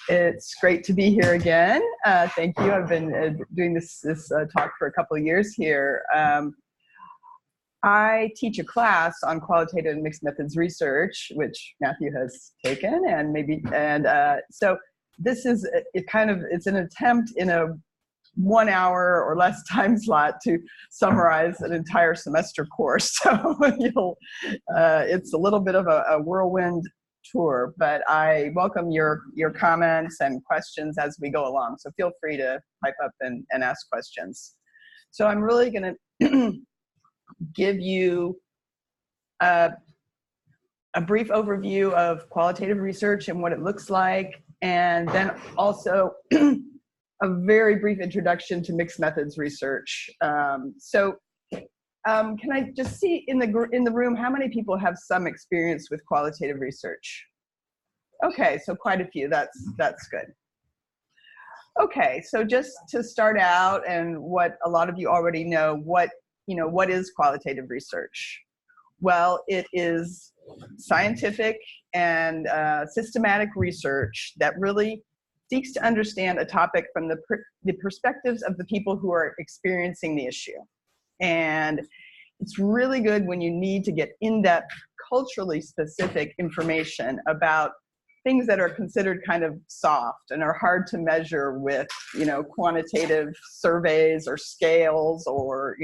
It's great to be here again. Thank you. I've been doing this talk for a couple of years here. I teach a class on qualitative and mixed methods research, which Matthew has taken, so this is it's an attempt in a 1 hour or less time slot to summarize an entire semester course. So it's a little bit of a whirlwind tour, but I welcome your comments and questions as we go along. So feel free to pipe up and ask questions. So I'm really going to give you a brief overview of qualitative research and what it looks like, and then also a very brief introduction to mixed methods research. Can I just see in the room how many people have some experience with qualitative research? Okay, so quite a few. That's good. Okay, so just to start out, and what a lot of you already know, what is qualitative research? Well, it is scientific and systematic research that really seeks to understand a topic from the perspectives of the people who are experiencing the issue. And it's really good when you need to get in-depth, culturally specific information about things that are considered kind of soft and are hard to measure with, quantitative surveys or scales or,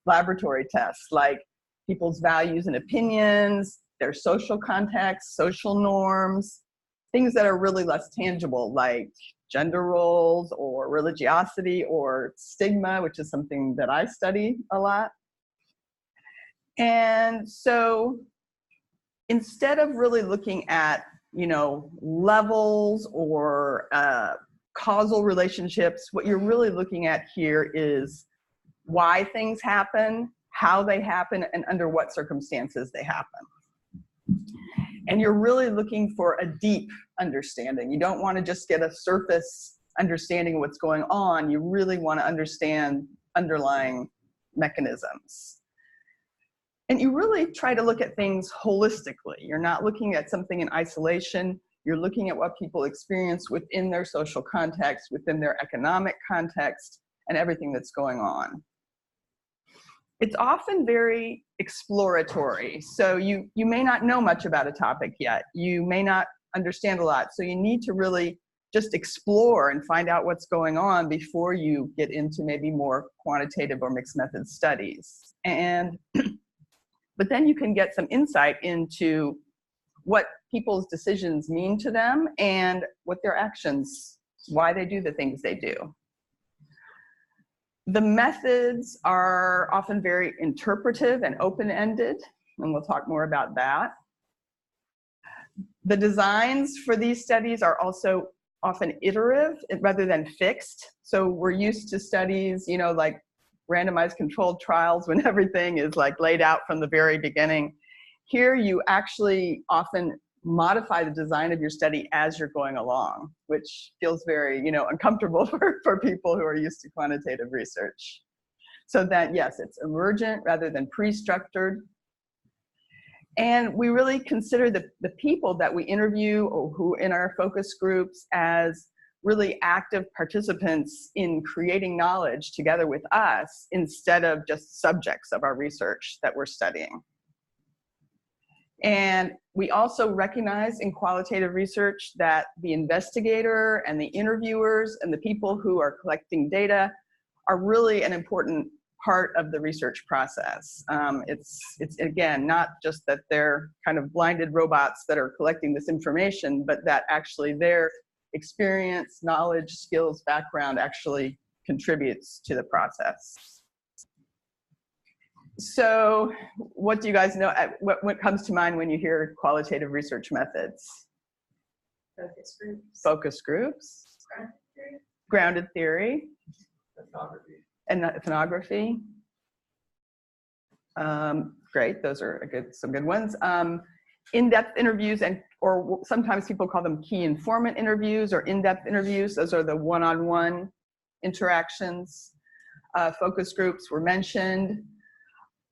laboratory tests, like people's values and opinions, their social context, social norms, things that are really less tangible, like gender roles or religiosity or stigma, which is something that I study a lot. And so instead of really looking at, levels or causal relationships, what you're really looking at here is why things happen, how they happen, and under what circumstances they happen. And you're really looking for a deep understanding. You don't want to just get a surface understanding of what's going on. You really want to understand underlying mechanisms. And you really try to look at things holistically. You're not looking at something in isolation. You're looking at what people experience within their social context, within their economic context, and everything that's going on. It's often very exploratory. So you may not know much about a topic yet. You may not understand a lot. So you need to really just explore and find out what's going on before you get into maybe more quantitative or mixed method studies. But then you can get some insight into what people's decisions mean to them and what their actions, why they do the things they do. The methods are often very interpretive and open-ended, and we'll talk more about that. The designs for these studies are also often iterative rather than fixed. So we're used to studies, like randomized controlled trials when everything is like laid out from the very beginning. Here you actually often modify the design of your study as you're going along, which feels very, uncomfortable for people who are used to quantitative research. So that, yes, it's emergent rather than pre-structured. And we really consider the people that we interview or who in our focus groups as really active participants in creating knowledge together with us instead of just subjects of our research that we're studying. And we also recognize in qualitative research that the investigator and the interviewers and the people who are collecting data are really an important part of the research process. It's again, not just that they're kind of blinded robots that are collecting this information, but that actually their experience, knowledge, skills, background actually contributes to the process. So what do you guys know? What comes to mind when you hear qualitative research methods? Focus groups. Focus groups. Grounded theory. Ethnography. And ethnography. Great, those are some good ones. In-depth interviews, or sometimes people call them key informant interviews or in-depth interviews. Those are the one-on-one interactions. Focus groups were mentioned.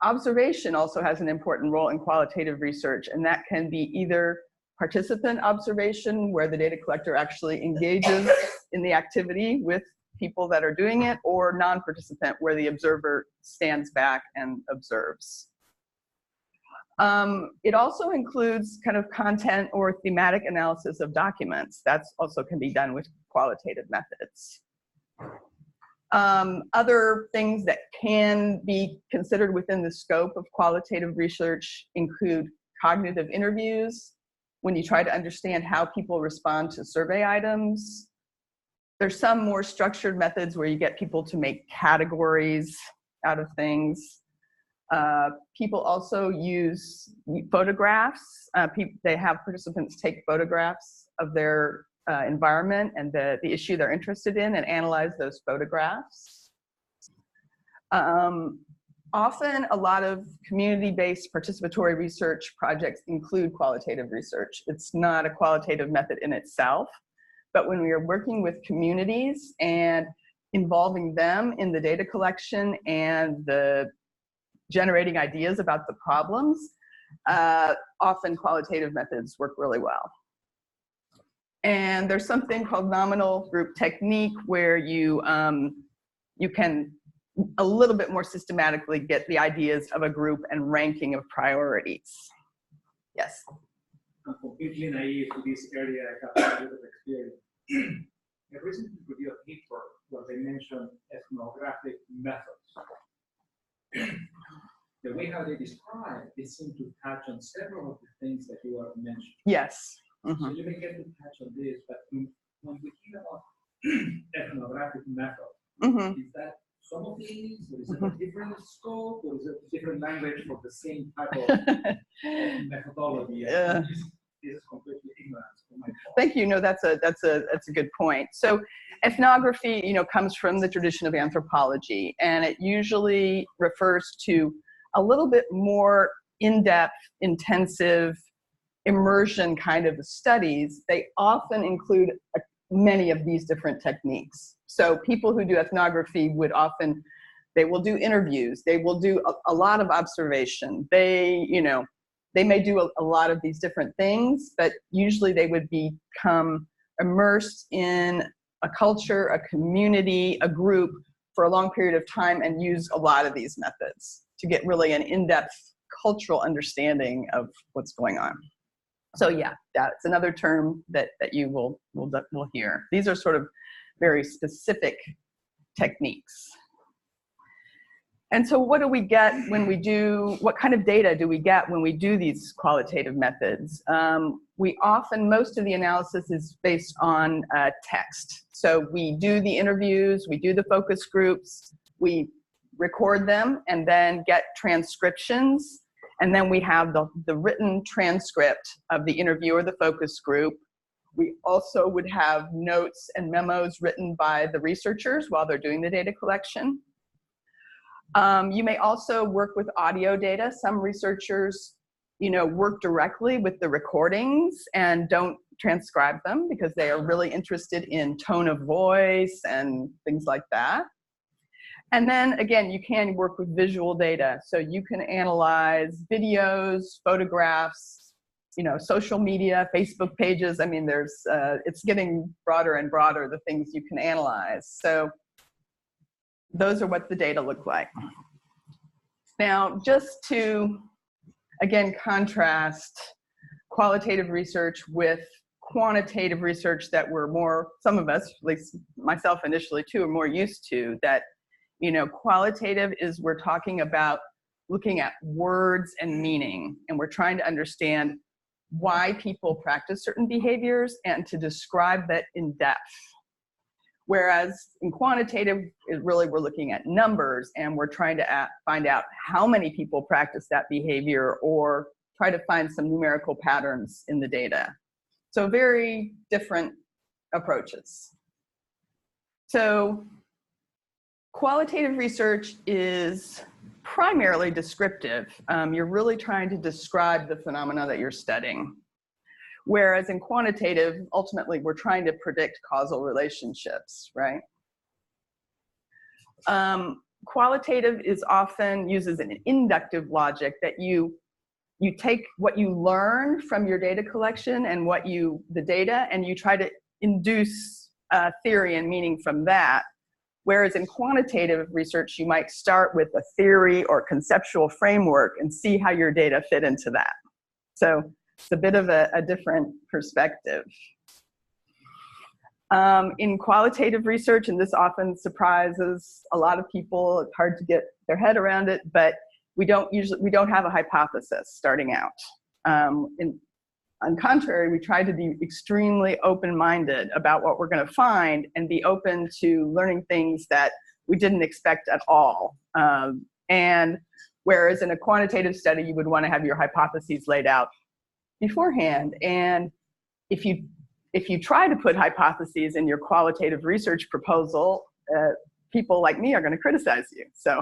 Observation also has an important role in qualitative research, and that can be either participant observation, where the data collector actually engages in the activity with people that are doing it, or non-participant, where the observer stands back and observes. It also includes kind of content or thematic analysis of documents. That's also can be done with qualitative methods. Other things that can be considered within the scope of qualitative research include cognitive interviews, when you try to understand how people respond to survey items. There's some more structured methods where you get people to make categories out of things. People also use photographs. They have participants take photographs of their environment and the issue they're interested in and analyze those photographs. Often a lot of community-based participatory research projects include qualitative research. It's not a qualitative method in itself, but when we are working with communities and involving them in the data collection and the generating ideas about the problems, often qualitative methods work really well. And there's something called nominal group technique, where you can a little bit more systematically get the ideas of a group and ranking of priorities. Yes? I'm completely naive to this area. I have a bit of experience. I recently reviewed a paper where they mentioned ethnographic methods. The way how they describe it seemed to touch on several of the things that you are mentioning. Yes. So you may get to touch on this, but when we think about ethnographic method, is that some of these, or is it a different scope, or is it a different language for the same type of methodology? Yeah. This is completely ignorant on my part. Thank you. No, that's a good point. So ethnography, comes from the tradition of anthropology, and it usually refers to a little bit more in-depth, intensive, immersion kind of studies. They often include many of these different techniques. So people who do ethnography would often, they will do interviews, they will do a lot of observation. They may do a lot of these different things, but usually they would become immersed in a culture, a community, a group for a long period of time and use a lot of these methods to get really an in-depth cultural understanding of what's going on. So yeah, that's another term that you will hear. These are sort of very specific techniques. And so what do we get when we do, what kind of data do we get when we do these qualitative methods? Most of the analysis is based on text. So we do the interviews, we do the focus groups, we record them and then get transcriptions. And then we have the written transcript of the interview or the focus group. We also would have notes and memos written by the researchers while they're doing the data collection. You may also work with audio data. Some researchers, work directly with the recordings and don't transcribe them because they are really interested in tone of voice and things like that. And then again, you can work with visual data. So you can analyze videos, photographs, social media, Facebook pages. I mean, it's getting broader and broader, the things you can analyze. So those are what the data look like. Now, just to, again, contrast qualitative research with quantitative research that we're more, some of us, at least myself initially too, are more used to, that, qualitative is we're talking about looking at words and meaning, and we're trying to understand why people practice certain behaviors and to describe that in depth. Whereas in quantitative, we're looking at numbers and we're trying to find out how many people practice that behavior or try to find some numerical patterns in the data. So very different approaches. So qualitative research is primarily descriptive. You're really trying to describe the phenomena that you're studying. Whereas in quantitative, ultimately, we're trying to predict causal relationships, right? Qualitative is often uses an inductive logic that you you take what you learn from your data collection and the data, and you try to induce theory and meaning from that. Whereas in quantitative research, you might start with a theory or conceptual framework and see how your data fit into that. So it's a bit of a different perspective. In qualitative research, and this often surprises a lot of people, it's hard to get their head around it, but we don't have a hypothesis starting out. On contrary, we try to be extremely open-minded about what we're going to find and be open to learning things that we didn't expect at all. And whereas in a quantitative study, you would want to have your hypotheses laid out beforehand. And if you try to put hypotheses in your qualitative research proposal, people like me are going to criticize you. So,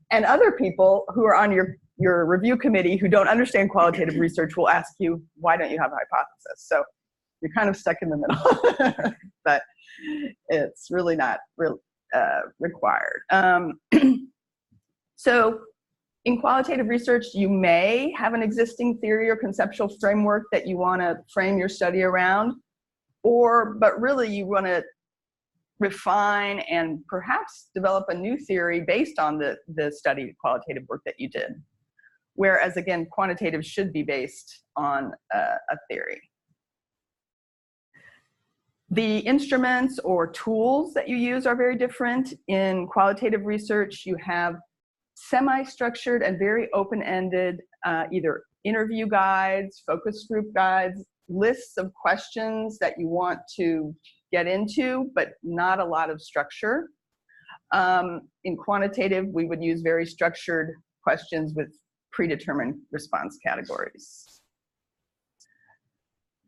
and other people who are on your review committee who don't understand qualitative research will ask you, why don't you have a hypothesis? So you're kind of stuck in the middle, but it's really not required. So in qualitative research, you may have an existing theory or conceptual framework that you want to frame your study around, but really you want to refine and perhaps develop a new theory based on the study qualitative work that you did. Whereas again, quantitative should be based on a theory. The instruments or tools that you use are very different. In qualitative research, you have semi-structured and very open-ended either interview guides, focus group guides, lists of questions that you want to get into, but not a lot of structure. In quantitative, we would use very structured questions with predetermined response categories.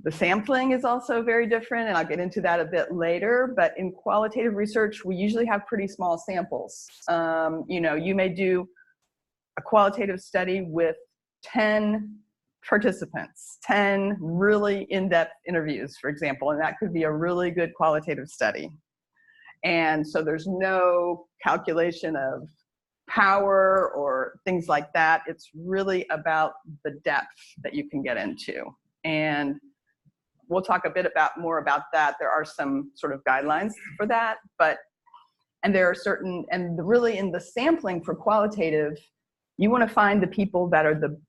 The sampling is also very different, and I'll get into that a bit later, but in qualitative research, we usually have pretty small samples. You may do a qualitative study with 10 participants, 10 really in-depth interviews, for example, and that could be a really good qualitative study. And so there's no calculation of power or things like that. It's really about the depth that you can get into. And we'll talk a bit more about that. There are some sort of guidelines for that, and there are certain, and really in the sampling for qualitative, you want to find the people that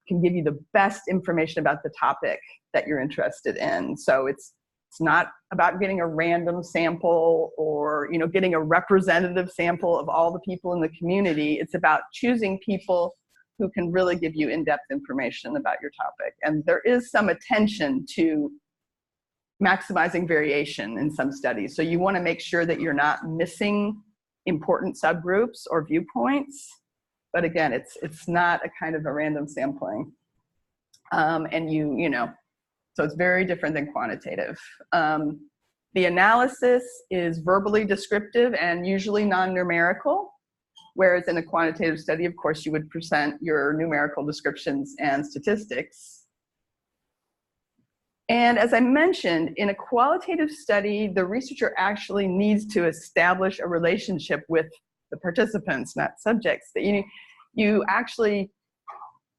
can give you the best information about the topic that you're interested in. So it's not about getting a random sample or getting a representative sample of all the people in the community. It's about choosing people who can really give you in-depth information about your topic. And there is some attention to maximizing variation in some studies. So you want to make sure that you're not missing important subgroups or viewpoints. But again, it's not a kind of a random sampling. So it's very different than quantitative. The analysis is verbally descriptive and usually non-numerical, whereas in a quantitative study, of course, you would present your numerical descriptions and statistics. And as I mentioned, in a qualitative study, the researcher actually needs to establish a relationship with the participants, not subjects. That you actually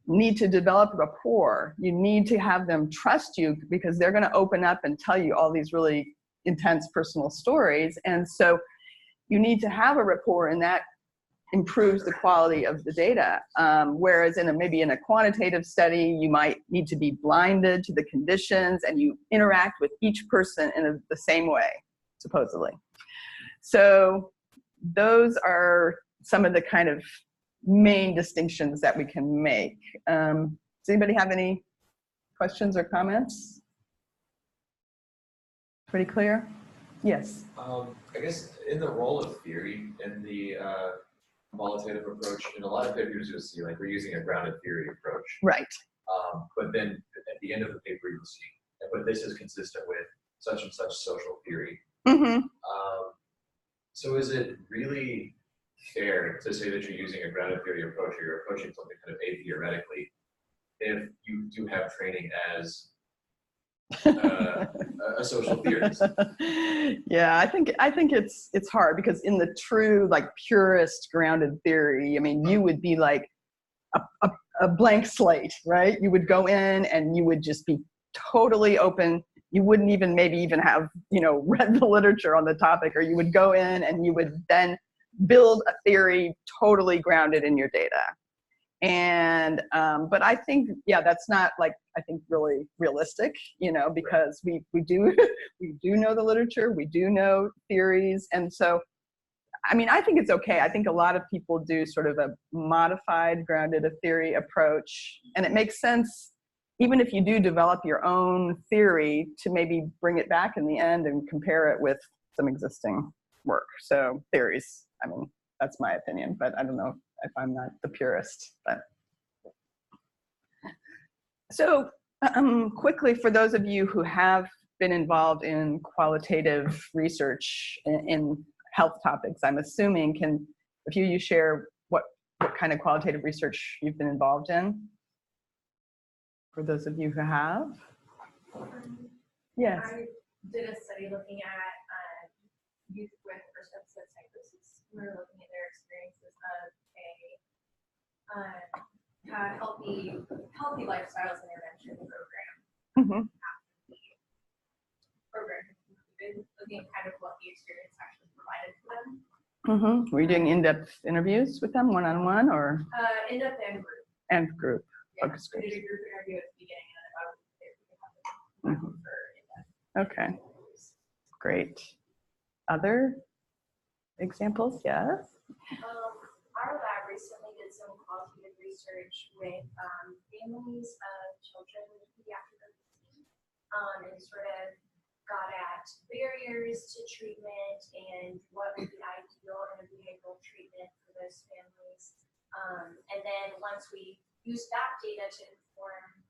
need to develop rapport. You need to have them trust you because they're going to open up and tell you all these really intense personal stories. And so you need to have a rapport, and that improves the quality of the data. Whereas maybe in a quantitative study, you might need to be blinded to the conditions and you interact with each person in the same way, supposedly. So those are some of the kind of main distinctions that we can make. Does anybody have any questions or comments? Pretty clear? Yes. I guess in the role of theory in the qualitative approach, in a lot of papers you'll see like we're using a grounded theory approach. Right. But then at the end of the paper you'll see, but this is consistent with such and such social theory. Mm-hmm. So is it really fair to say that you're using a grounded theory approach, or you're approaching something kind of a-theoretically, if you do have training as a social theorist? Yeah, I think it's hard because in the true like purist grounded theory, I mean, you would be like a blank slate, right? You would go in and you would just be totally open. You wouldn't even maybe even have, read the literature on the topic, or you would go in and you would then build a theory totally grounded in your data. And, but I think, yeah, that's not I think really realistic, because we do, we do know the literature, we do know theories. And so, I think it's okay. I think a lot of people do sort of a modified grounded theory approach, and it makes sense, even if you do develop your own theory, to maybe bring it back in the end and compare it with some existing work. So theories, that's my opinion, but I don't know if I'm not the purist. But so quickly, for those of you who have been involved in qualitative research in health topics, I'm assuming, a few of you share what kind of qualitative research you've been involved in? For those of you who have? Yes. I did a study looking at youth with first episode psychosis. We were looking at their experiences of a healthy lifestyles intervention program. Mm-hmm. After the program had concluded, looking at kind of what the experience actually provided for them. Mm-hmm. Were you doing in-depth interviews with them, one-on-one, or? In-depth and group. And group. Yeah, Focus we groups. did a group interview at the beginning, and then I was there Mm-hmm. for in-depth. Okay, great. Other examples? Yes. Our lab recently did some qualitative research with families of children with pediatric obesity, and sort of got at barriers to treatment and what would be ideal in a behavioral treatment for those families. And then once we used that data to inform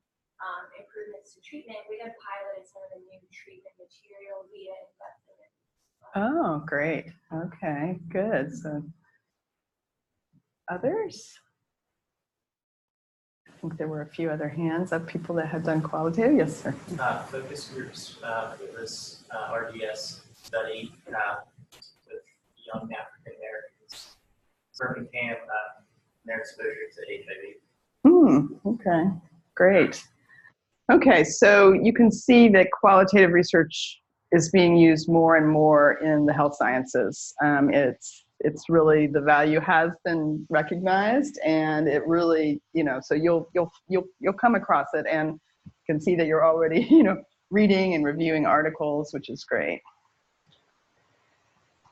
improvements to treatment, we then piloted some of the new treatment material via investment. Oh, great. Okay, good. So, others? I think there were a few other hands of people that had done qualitative. Yes, sir. Focus groups for this RDS study with young African Americans, Birmingham, their exposure to HIV. Okay, great. Okay, so you can see that qualitative research is being used more and more in the health sciences. It's really, the value has been recognized, and it really, so you'll come across it and can see that you're already, reading and reviewing articles, which is great.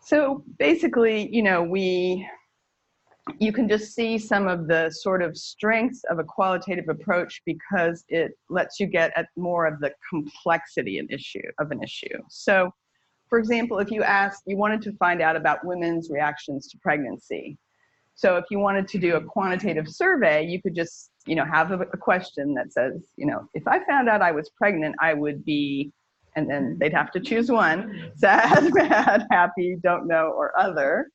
So basically, you can just see some of the sort of strengths of a qualitative approach because it lets you get at more of the complexity of an issue. So, for example, if you wanted to find out about women's reactions to pregnancy. So if you wanted to do a quantitative survey, you could just, have a question that says, if I found out I was pregnant, I would be, and then they'd have to choose one: sad, mad, happy, don't know, or other.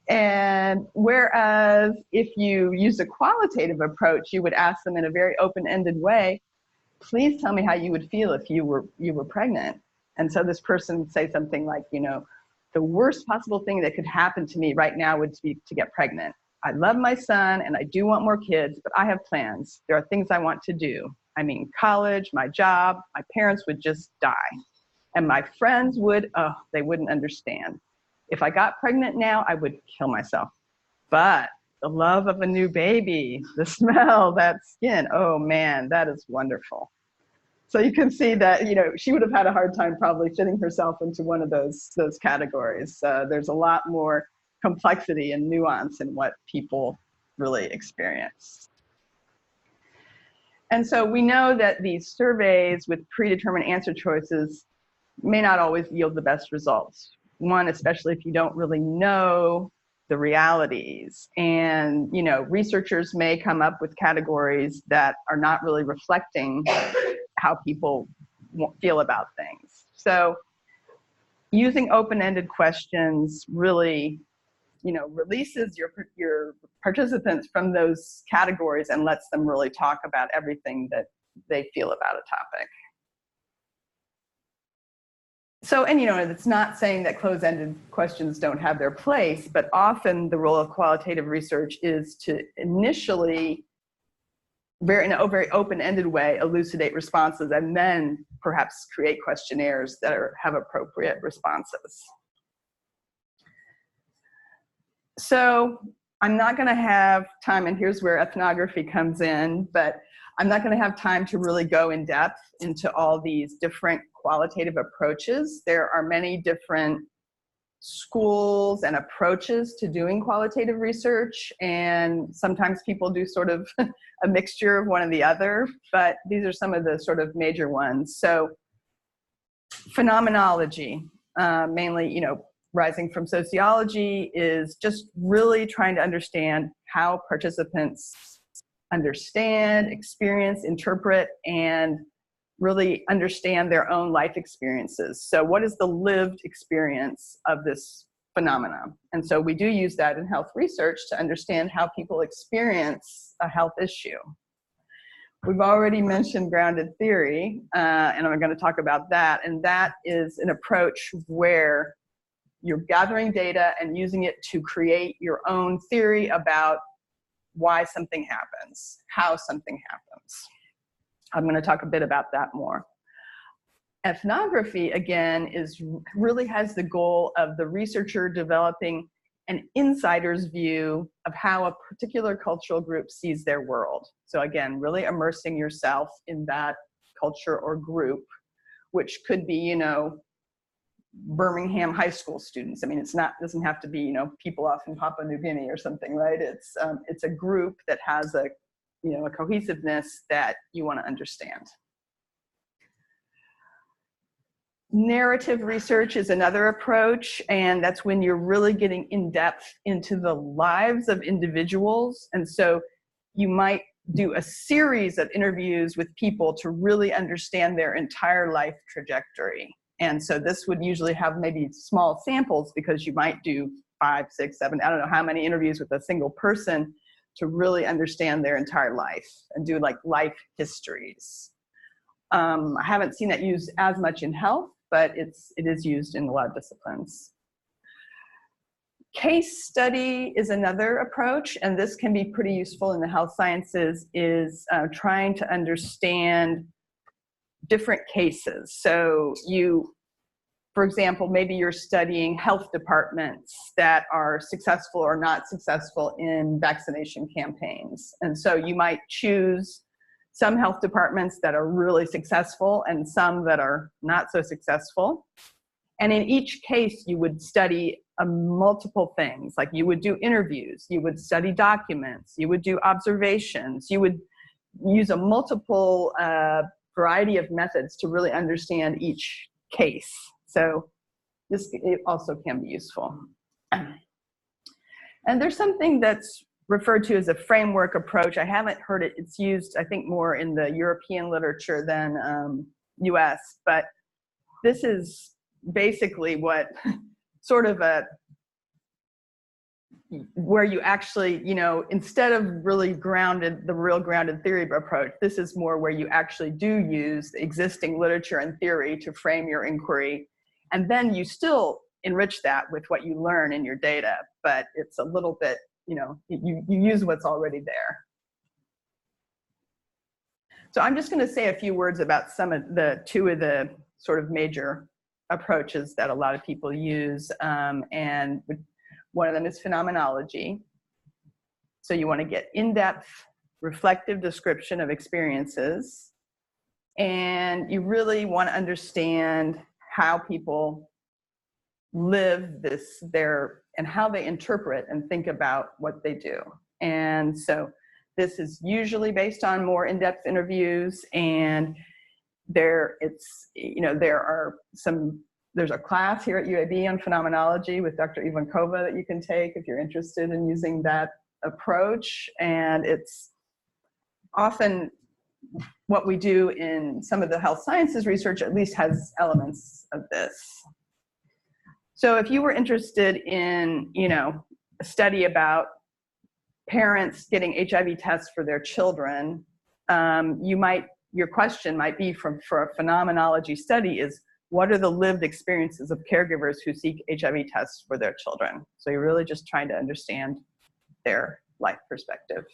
And whereas if you use a qualitative approach, you would ask them in a very open-ended way, please tell me how you would feel if you were pregnant. And so this person would say something like, the worst possible thing that could happen to me right now would be to get pregnant. I love my son and I do want more kids, but I have plans. There are things I want to do. College, my job, my parents would just die. And my friends they wouldn't understand. If I got pregnant now, I would kill myself. But the love of a new baby, the smell, that skin, oh man, that is wonderful. So you can see that, she would have had a hard time probably fitting herself into one of those categories. There's a lot more complexity and nuance in what people really experience. And so we know that these surveys with predetermined answer choices may not always yield the best results. One, especially if you don't really know the realities. And, researchers may come up with categories that are not really reflecting how people feel about things. So using open-ended questions really, releases your participants from those categories and lets them really talk about everything that they feel about a topic. So, and it's not saying that closed-ended questions don't have their place, but often the role of qualitative research is to initially very, in a very open-ended way, elucidate responses, and then perhaps create questionnaires that have appropriate responses. So I'm not going to have time, and here's where ethnography comes in, but I'm not going to have time to really go in depth into all these different qualitative approaches. There are many different schools and approaches to doing qualitative research, and sometimes people do sort of a mixture of one and the other, but these are some of the sort of major ones. So phenomenology, mainly, rising from sociology, is just really trying to understand how participants understand, experience, interpret, and really understand their own life experiences. So what is the lived experience of this phenomenon? And so we do use that in health research to understand how people experience a health issue. We've already mentioned grounded theory, and I'm going to talk about that. And that is an approach where you're gathering data and using it to create your own theory about why something happens, how something happens. I'm going to talk a bit about that more. Ethnography, again, really has the goal of the researcher developing an insider's view of how a particular cultural group sees their world. So again, really immersing yourself in that culture or group, which could be, Birmingham high school students. I mean, doesn't have to be, people off in Papua New Guinea or something, right? It's a group that has a cohesiveness that you want to understand. Narrative research is another approach, and that's when you're really getting in depth into the lives of individuals. And so you might do a series of interviews with people to really understand their entire life trajectory. And so this would usually have maybe small samples, because you might do 5, 6, 7, I don't know how many interviews with a single person to really understand their entire life and do like life histories. I haven't seen that used as much in health, but it is used in a lot of disciplines. Case study is another approach, and this can be pretty useful in the health sciences, is trying to understand different cases. So for example, maybe you're studying health departments that are successful or not successful in vaccination campaigns. And so you might choose some health departments that are really successful and some that are not so successful. And in each case, you would study multiple things. Like you would do interviews, you would study documents, you would do observations, you would use a multiple variety of methods to really understand each case. So it also can be useful. And there's something that's referred to as a framework approach. I haven't heard it. It's used, I think, more in the European literature than US, but this is basically what sort of where you actually, instead of really the real grounded theory approach, this is more where you actually do use existing literature and theory to frame your inquiry. And then you still enrich that with what you learn in your data, but it's a little bit, you use what's already there. So I'm just going to say a few words about two of the sort of major approaches that a lot of people use, and one of them is phenomenology. So you want to get in-depth, reflective description of experiences, and you really want to understand how people live and how they interpret and think about what they do. And so this is usually based on more in-depth interviews, and there's a class here at UAB on phenomenology with Dr. Ivankova that you can take if you're interested in using that approach. And it's often what we do in some of the health sciences research at least has elements of this. So if you were interested in, a study about parents getting HIV tests for their children, your question might be for a phenomenology study is, what are the lived experiences of caregivers who seek HIV tests for their children? So you're really just trying to understand their life perspective.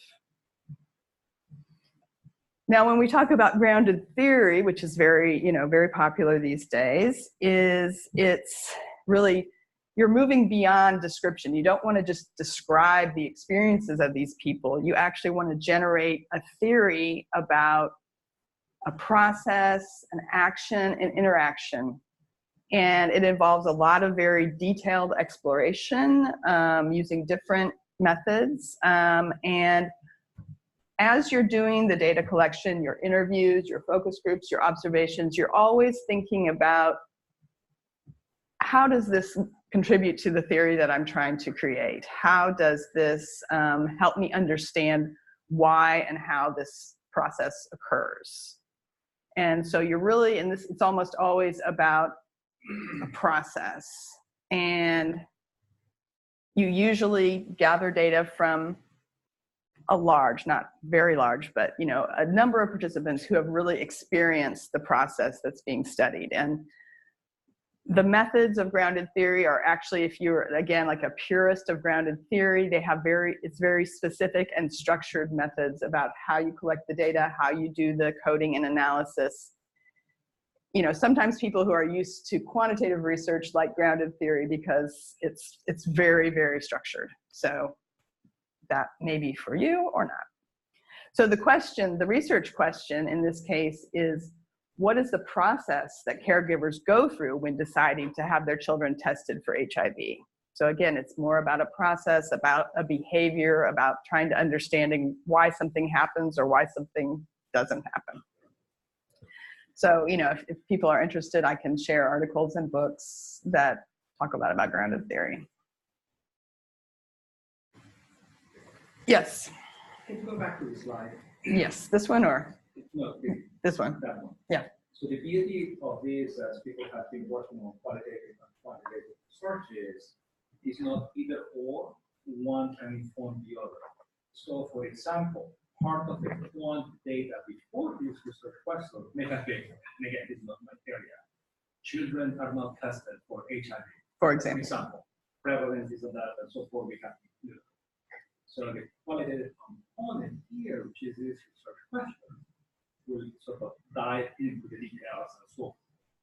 Now, when we talk about grounded theory, which is very, very popular these days, it's really, you're moving beyond description. You don't want to just describe the experiences of these people. You actually want to generate a theory about a process, an action, an interaction. And it involves a lot of very detailed exploration using different methods. And as you're doing the data collection, your interviews, your focus groups, your observations, you're always thinking about how does this contribute to the theory that I'm trying to create? How does this help me understand why and how this process occurs? And so you're really, and this, it's almost always about a process. And you usually gather data from a large, not very large, but a number of participants who have really experienced the process that's being studied. And the methods of grounded theory are actually, if you're, again, like a purist of grounded theory, they have it's very specific and structured methods about how you collect the data, how you do the coding and analysis. Sometimes people who are used to quantitative research like grounded theory because it's very, very structured. So that may be for you or not. So the research question in this case is, what is the process that caregivers go through when deciding to have their children tested for HIV? So again, it's more about a process, about a behavior, about trying to understanding why something happens or why something doesn't happen. So, if people are interested, I can share articles and books that talk a lot about grounded theory. Yes. Can you go back to the slide? Yes, this one or? No, this one? that one. Yeah. So the beauty of this, as people have been working on qualitative and quantitative research, is not either or, one can inform the other. So for example, part of the quant data before this research question may have been, and again, this is not my area, children are not tested for HIV. For example. Prevalence is that, and so forth, we have to do. So the qualitative component here, which is this research question, will sort of dive into the details and so forth.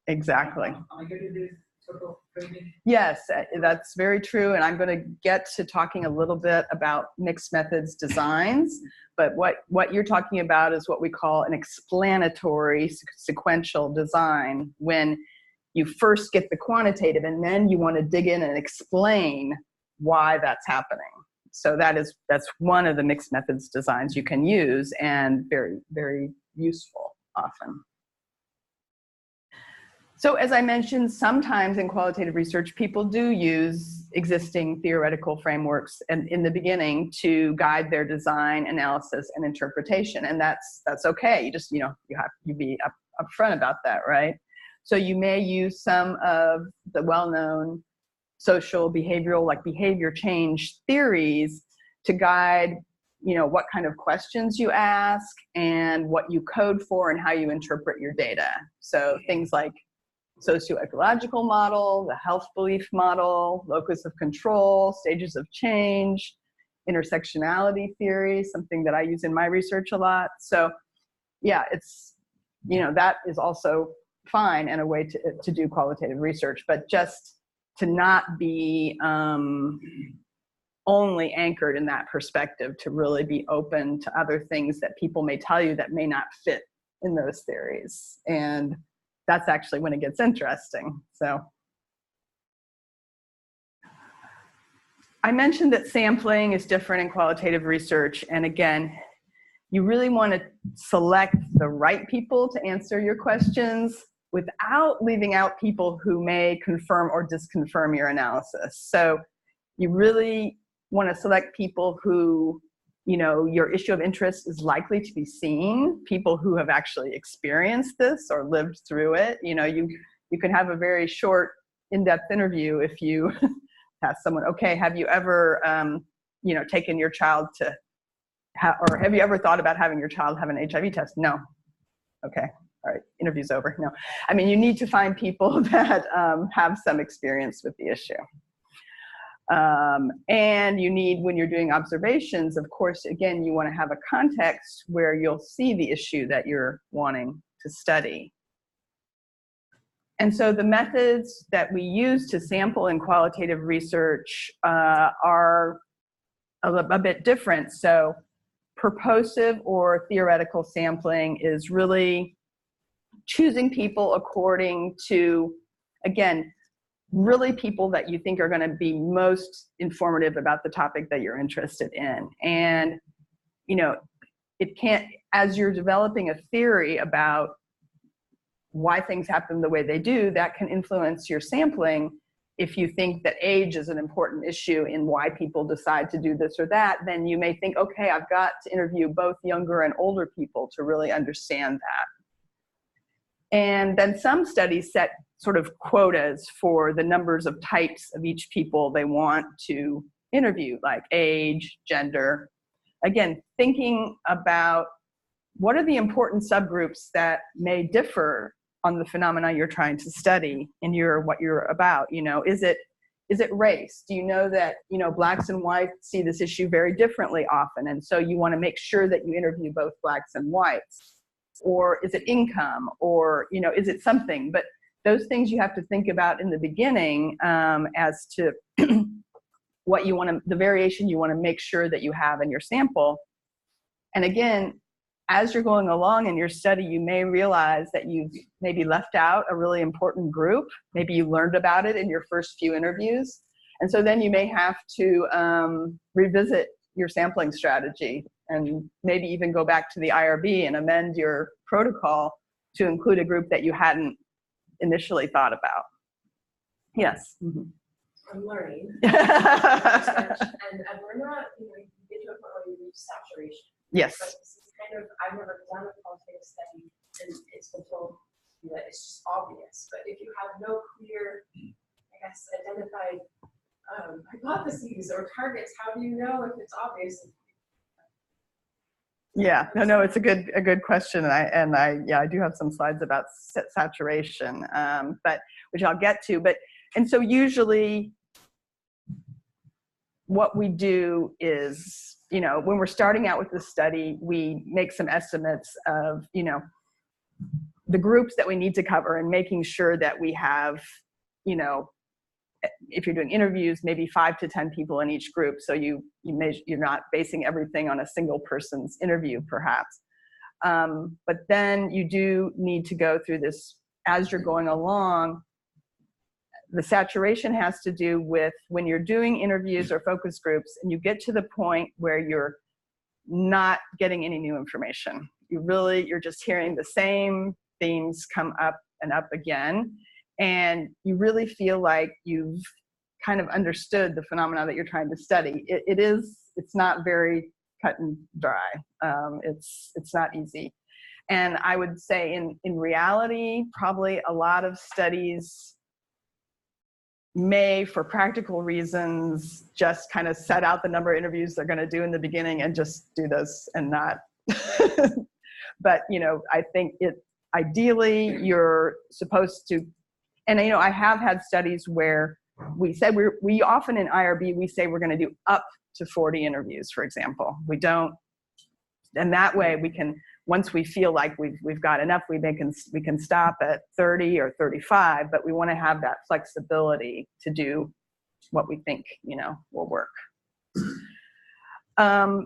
Exactly. Am I getting this sort of framing? Yes, that's very true. And I'm going to get to talking a little bit about mixed methods designs. But what you're talking about is what we call an explanatory sequential design, when you first get the quantitative and then you want to dig in and explain why that's happening. So that's one of the mixed methods designs you can use, and very, very useful often. So as I mentioned, sometimes in qualitative research, people do use existing theoretical frameworks in the beginning to guide their design, analysis, and interpretation. And that's okay. You just, you be upfront about that, right? So you may use some of the well-known social behavioral, like behavior change theories to guide, what kind of questions you ask and what you code for and how you interpret your data. So things like socioecological model, the health belief model, locus of control, stages of change, intersectionality theory, something that I use in my research a lot. So yeah, it's, that is also fine and a way to do qualitative research, but just to not be only anchored in that perspective, to really be open to other things that people may tell you that may not fit in those theories. And that's actually when it gets interesting. So I mentioned that sampling is different in qualitative research. And again, you really want to select the right people to answer your questions without leaving out people who may confirm or disconfirm your analysis. So you really want to select people who, your issue of interest is likely to be seen, people who have actually experienced this or lived through it. You can have a very short, in-depth interview if you ask someone, okay, have you ever, taken your child to, or have you ever thought about having your child have an HIV test? No. Okay. All right, interview's over. No, I mean, you need to find people that have some experience with the issue. And you need, when you're doing observations, of course, again, you want to have a context where you'll see the issue that you're wanting to study. And so the methods that we use to sample in qualitative research are a bit different. So purposive or theoretical sampling is really choosing people according to, again, really people that you think are going to be most informative about the topic that you're interested in. And, you know, it can't, as you're developing a theory about why things happen the way they do, that can influence your sampling. If you think that age is an important issue in why people decide to do this or that, then you may think, okay, I've got to interview both younger and older people to really understand that. And then some studies set sort of quotas for the numbers of types of each people they want to interview, like age, gender. Again, thinking about what are the important subgroups that may differ on the phenomena you're trying to study in what you're about. You know, is it race? Do you know that, you know, blacks and whites see this issue very differently often, and so you want to make sure that you interview both blacks and whites? Or is it income? Or, you know, is it something? But those things you have to think about in the beginning as to what you want to, the variation you want to make sure that you have in your sample. And again, as you're going along in your study, you may realize that you've maybe left out a really important group. Maybe you learned about it in your first few interviews. And so then you may have to revisit your sampling strategy and maybe even go back to the IRB and amend your protocol to include a group that you hadn't initially thought about. Yes? Mm-hmm. I'm learning research, and we're not, you know, you get to a point where you reach saturation. Yes. But this is kind of, I've never done a qualitative study, and it's been told that it's just obvious. But if you have no clear, I guess, identified hypotheses or targets, how do you know if it's obvious? Yeah, no, it's a good question, and I do have some slides about saturation, but which I'll get to. And so usually, what we do is, you know, when we're starting out with the study, we make some estimates of, you know, the groups that we need to cover, and making sure that we have, you know, if you're doing interviews, maybe 5 to 10 people in each group. So you're not basing everything on a single person's interview, perhaps. But then you do need to go through this as you're going along. The saturation has to do with when you're doing interviews or focus groups and you get to the point where you're not getting any new information. You're just hearing the same themes come up and up again. And you really feel like you've kind of understood the phenomena that you're trying to study. It's not very cut and dry. It's not easy. And I would say in reality, probably a lot of studies may, for practical reasons, just kind of set out the number of interviews they're going to do in the beginning and just do those and not. But, you know, I think ideally you're supposed to, and, you know, I have had studies where we said we often in IRB, we say we're going to do up to 40 interviews, for example. We don't, and that way we can, once we feel like we've got enough, we can stop at 30 or 35, but we want to have that flexibility to do what we think, you know, will work.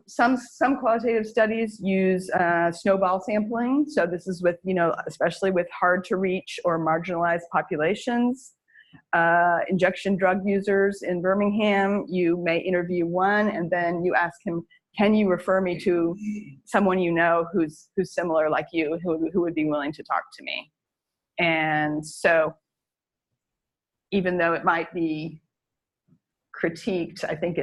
Some qualitative studies use snowball sampling. So this is with, you know, especially with hard to reach or marginalized populations. Injection drug users in Birmingham, you may interview one and then you ask him, can you refer me to someone you know who's similar like you, who would be willing to talk to me? And so even though it might be critiqued, I think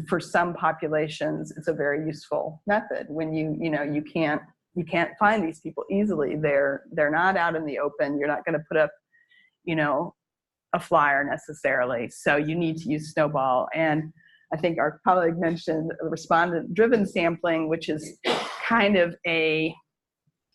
for some populations, it's a very useful method when you can't find these people easily. They're not out in the open. You're not going to put up, you know, a flyer necessarily. So you need to use snowball. And I think our colleague mentioned respondent-driven sampling, which is kind of a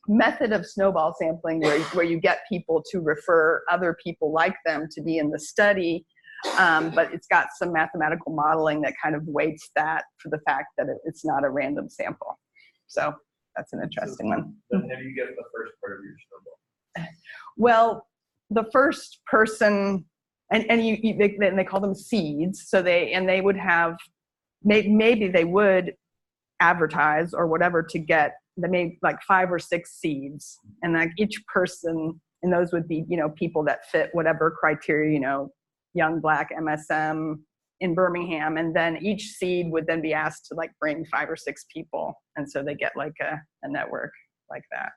method of snowball sampling where you get people to refer other people like them to be in the study. But it's got some mathematical modeling that kind of weights that for the fact that it's not a random sample. So that's an interesting one. Then how do you get the first part of your snowball? Well, the first person, and they call them seeds. So they would have, maybe they would advertise or whatever to get, they made like 5 or 6 seeds, and like each person, and those would be, you know, people that fit whatever criteria, you know, young Black MSM in Birmingham, and then each seed would then be asked to like bring 5 or 6 people, and so they get like a network like that.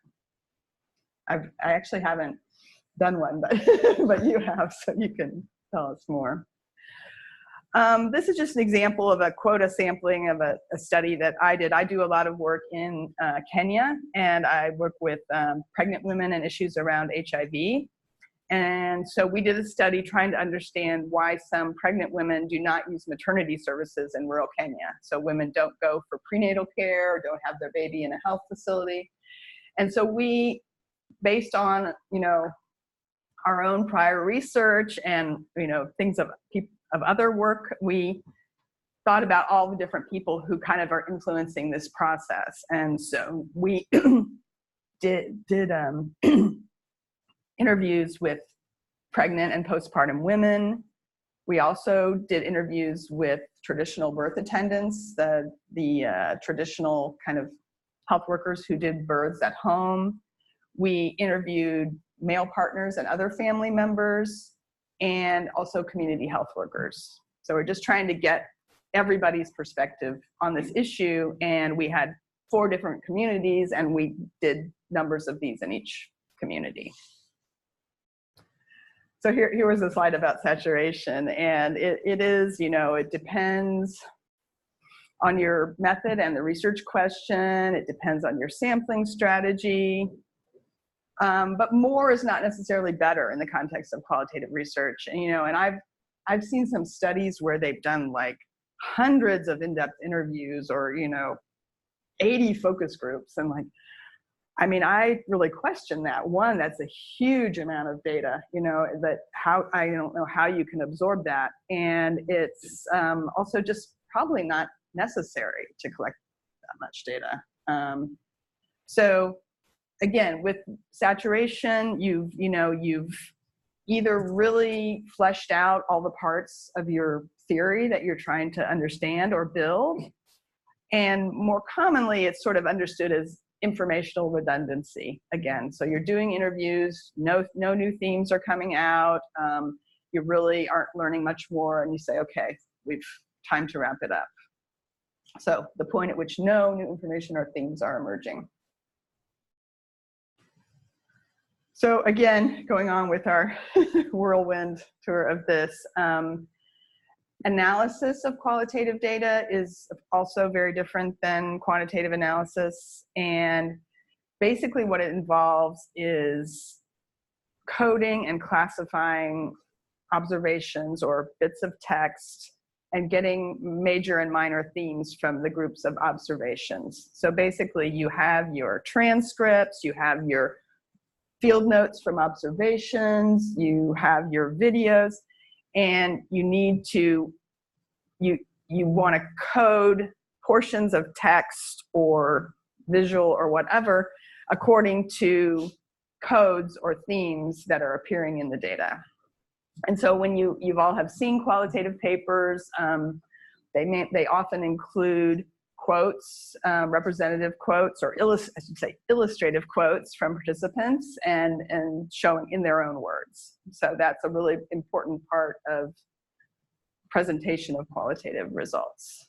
I actually haven't done one, but but you have, so you can tell us more. This is just an example of a quota sampling of a study that I did. I do a lot of work in Kenya, and I work with pregnant women and issues around HIV. And so we did a study trying to understand why some pregnant women do not use maternity services in rural Kenya. So women don't go for prenatal care, or don't have their baby in a health facility. And so we, based on, you know, our own prior research and, you know, things of other work, we thought about all the different people who kind of are influencing this process. And so we did interviews with pregnant and postpartum women. We also did interviews with traditional birth attendants, the traditional kind of health workers who did births at home. We interviewed male partners and other family members, and also community health workers. So we're just trying to get everybody's perspective on this issue, and we had 4 different communities, and we did numbers of these in each community. So here was a slide about saturation, and it is, you know, it depends on your method and the research question. It depends on your sampling strategy. But more is not necessarily better in the context of qualitative research. And, you know, and I've seen some studies where they've done like hundreds of in-depth interviews, or, you know, 80 focus groups. And like, I mean, I really question that. One, that's a huge amount of data, you know, that I don't know how you can absorb that. And it's also just probably not necessary to collect that much data. So again, with saturation, you've either really fleshed out all the parts of your theory that you're trying to understand or build. And more commonly, it's sort of understood as informational redundancy again. So you're doing interviews, no new themes are coming out, you really aren't learning much more, and you say, okay, we've time to wrap it up. So the point at which no new information or themes are emerging. So again, going on with our whirlwind tour of this, analysis of qualitative data is also very different than quantitative analysis. And basically what it involves is coding and classifying observations or bits of text and getting major and minor themes from the groups of observations. So basically you have your transcripts, you have your field notes from observations, you have your videos, and you need to, you want to code portions of text or visual or whatever according to codes or themes that are appearing in the data. And so when you've all have seen qualitative papers, they often include quotes, representative quotes, or illustrative quotes from participants and showing in their own words. So that's a really important part of presentation of qualitative results.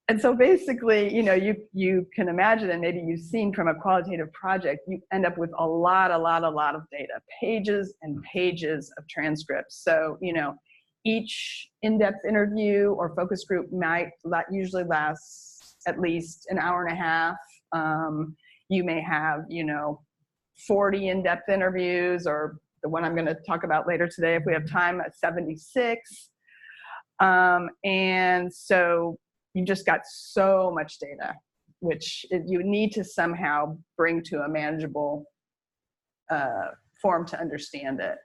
And so basically, you know, you can imagine, and maybe you've seen from a qualitative project, you end up with a lot of data, pages and pages of transcripts. So, you know, each in-depth interview or focus group might usually last at least an hour and a half. You may have, you know, 40 in-depth interviews, or the one I'm going to talk about later today, if we have time, at 76. And so you just got so much data, which you need to somehow bring to a manageable form to understand it.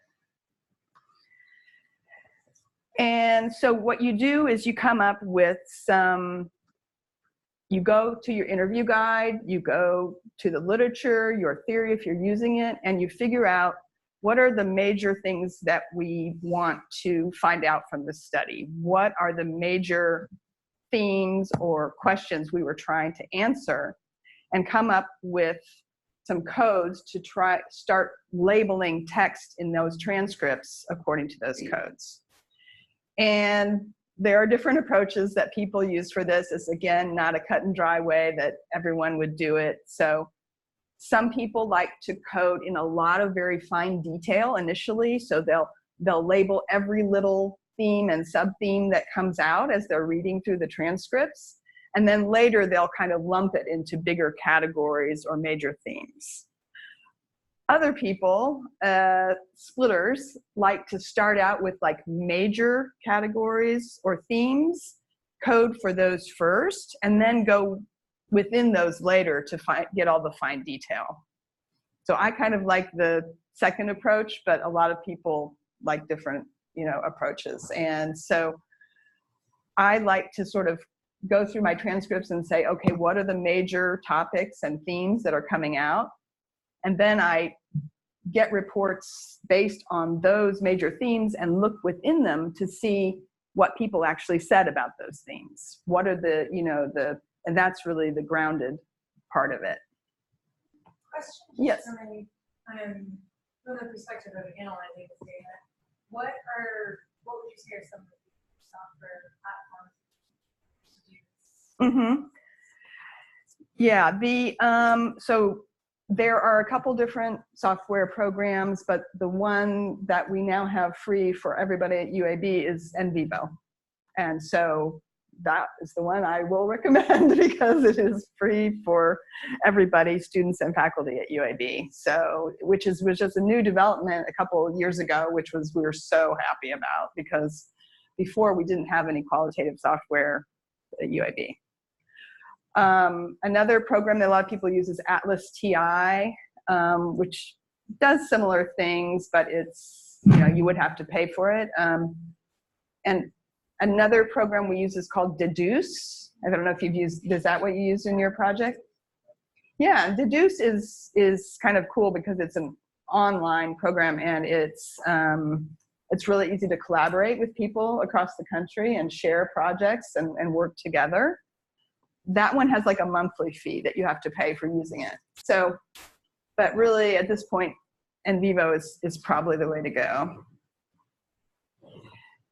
And so what you do is you come up with you go to your interview guide, you go to the literature, your theory if you're using it, and you figure out what are the major things that we want to find out from this study. What are the major themes or questions we were trying to answer, and come up with some codes to start labeling text in those transcripts according to those codes. And there are different approaches that people use for this. It's, again, not a cut and dry way that everyone would do it. So some people like to code in a lot of very fine detail initially. So they'll label every little theme and sub-theme that comes out as they're reading through the transcripts. And then later they'll kind of lump it into bigger categories or major themes. Other people, splitters, like to start out with like major categories or themes, code for those first, and then go within those later to get all the fine detail. So I kind of like the second approach, but a lot of people like different, approaches. And so I like to sort of go through my transcripts and say, okay, what are the major topics and themes that are coming out? And then I get reports based on those major themes and look within them to see what people actually said about those themes. What are the, and that's really the grounded part of it. Question. Yes. From the perspective of analyzing this data, what would you say are some of the software platforms to do this? Yeah, so there are a couple different software programs, but the one that we now have free for everybody at UAB is NVivo. And so that is the one I will recommend because it is free for everybody, students and faculty at UAB. So, which was just a new development a couple of years ago, which we were so happy about because before we didn't have any qualitative software at UAB. Another program that a lot of people use is Atlas TI, which does similar things, but it's, you would have to pay for it. And another program we use is called Deduce. I don't know if you've used, is that what you use in your project? Yeah, Deduce is kind of cool because it's an online program and it's really easy to collaborate with people across the country and share projects and work together. That one has like a monthly fee that you have to pay for using it. So, but really at this point, NVivo is probably the way to go.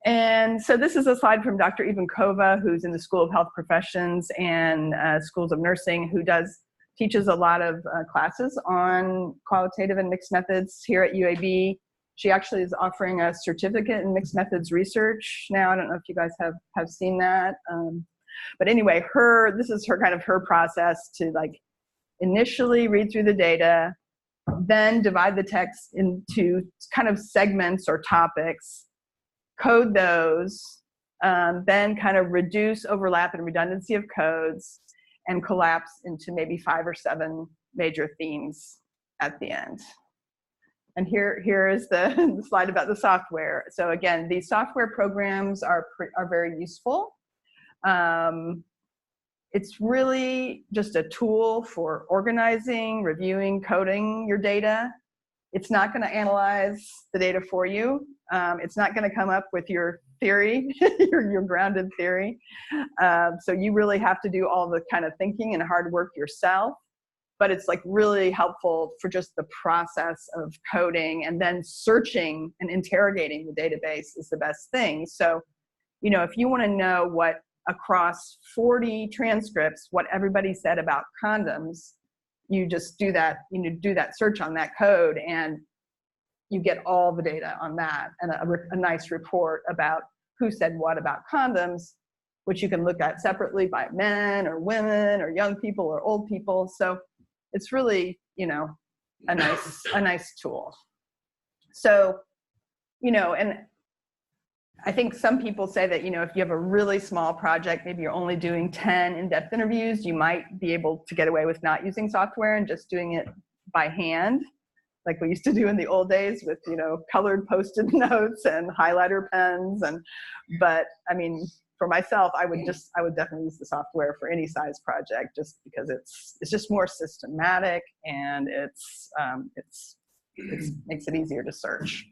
And so this is a slide from Dr. Ivankova, who's in the School of Health Professions and Schools of Nursing, who teaches a lot of classes on qualitative and mixed methods here at UAB. She actually is offering a certificate in mixed methods research now. I don't know if you guys have seen that. But anyway, this is her process to like initially read through the data, then divide the text into kind of segments or topics, code those, then kind of reduce overlap and redundancy of codes, and collapse into maybe 5 or 7 major themes at the end. And here is the slide about the software. So again, these software programs are very useful. It's really just a tool for organizing, reviewing, coding your data. It's not going to analyze the data for you. It's not going to come up with your theory, your grounded theory. So you really have to do all the kind of thinking and hard work yourself. But it's like really helpful for just the process of coding, and then searching and interrogating the database is the best thing. So, if you want to know what across 40 transcripts, what everybody said about condoms, you just do that, do that search on that code and you get all the data on that and a nice report about who said what about condoms, which you can look at separately by men or women or young people or old people. So it's really, a nice tool. So, and I think some people say that, if you have a really small project, maybe you're only doing 10 in-depth interviews, you might be able to get away with not using software and just doing it by hand. like we used to do in the old days with, you know, colored Post-it notes and highlighter pens. But I mean, for myself, I would definitely use the software for any size project, just because it's just more systematic, and it makes it easier to search.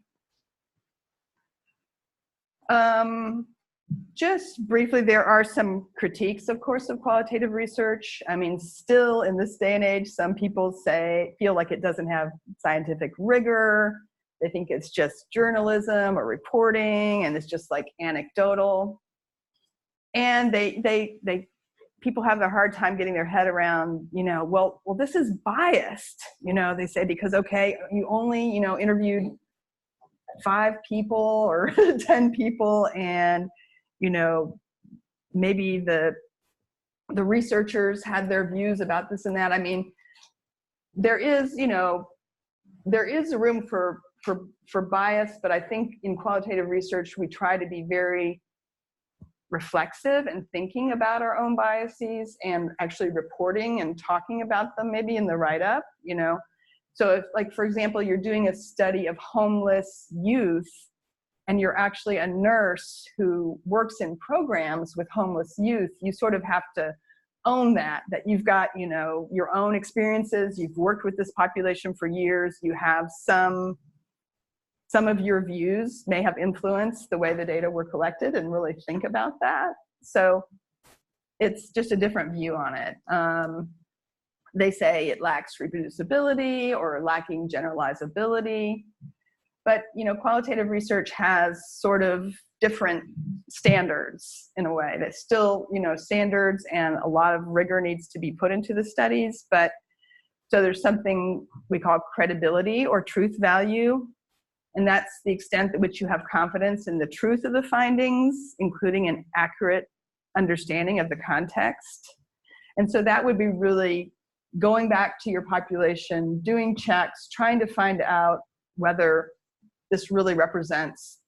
Just briefly, there are some critiques, of course, of qualitative research. I mean, still in this day and age, some people feel like it doesn't have scientific rigor. They think it's just journalism or reporting, and it's just like anecdotal. And people have a hard time getting their head around, you know, well, this is biased, you know, they say, because, okay, you only, you know, interviewed 5 people or 10 people, and, you know, maybe the researchers had their views about this and that. I mean, there is, you know, there is a room for bias, but I think in qualitative research, we try to be very reflexive and thinking about our own biases, and actually reporting and talking about them maybe in the write-up, you know. So if, like, for example, you're doing a study of homeless youth, and you're actually a nurse who works in programs with homeless youth, you sort of have to own that you've got, you know, your own experiences, you've worked with this population for years, you have some of your views may have influenced the way the data were collected, and really think about that. So it's just a different view on it. They say it lacks reproducibility or lacking generalizability. But, you know, qualitative research has sort of different standards in a way. That still, you know, standards, and a lot of rigor needs to be put into the studies. But so there's something we call credibility or truth value. And that's the extent at which you have confidence in the truth of the findings, including an accurate understanding of the context. And so that would be really going back to your population, doing checks, trying to find out whether this really represents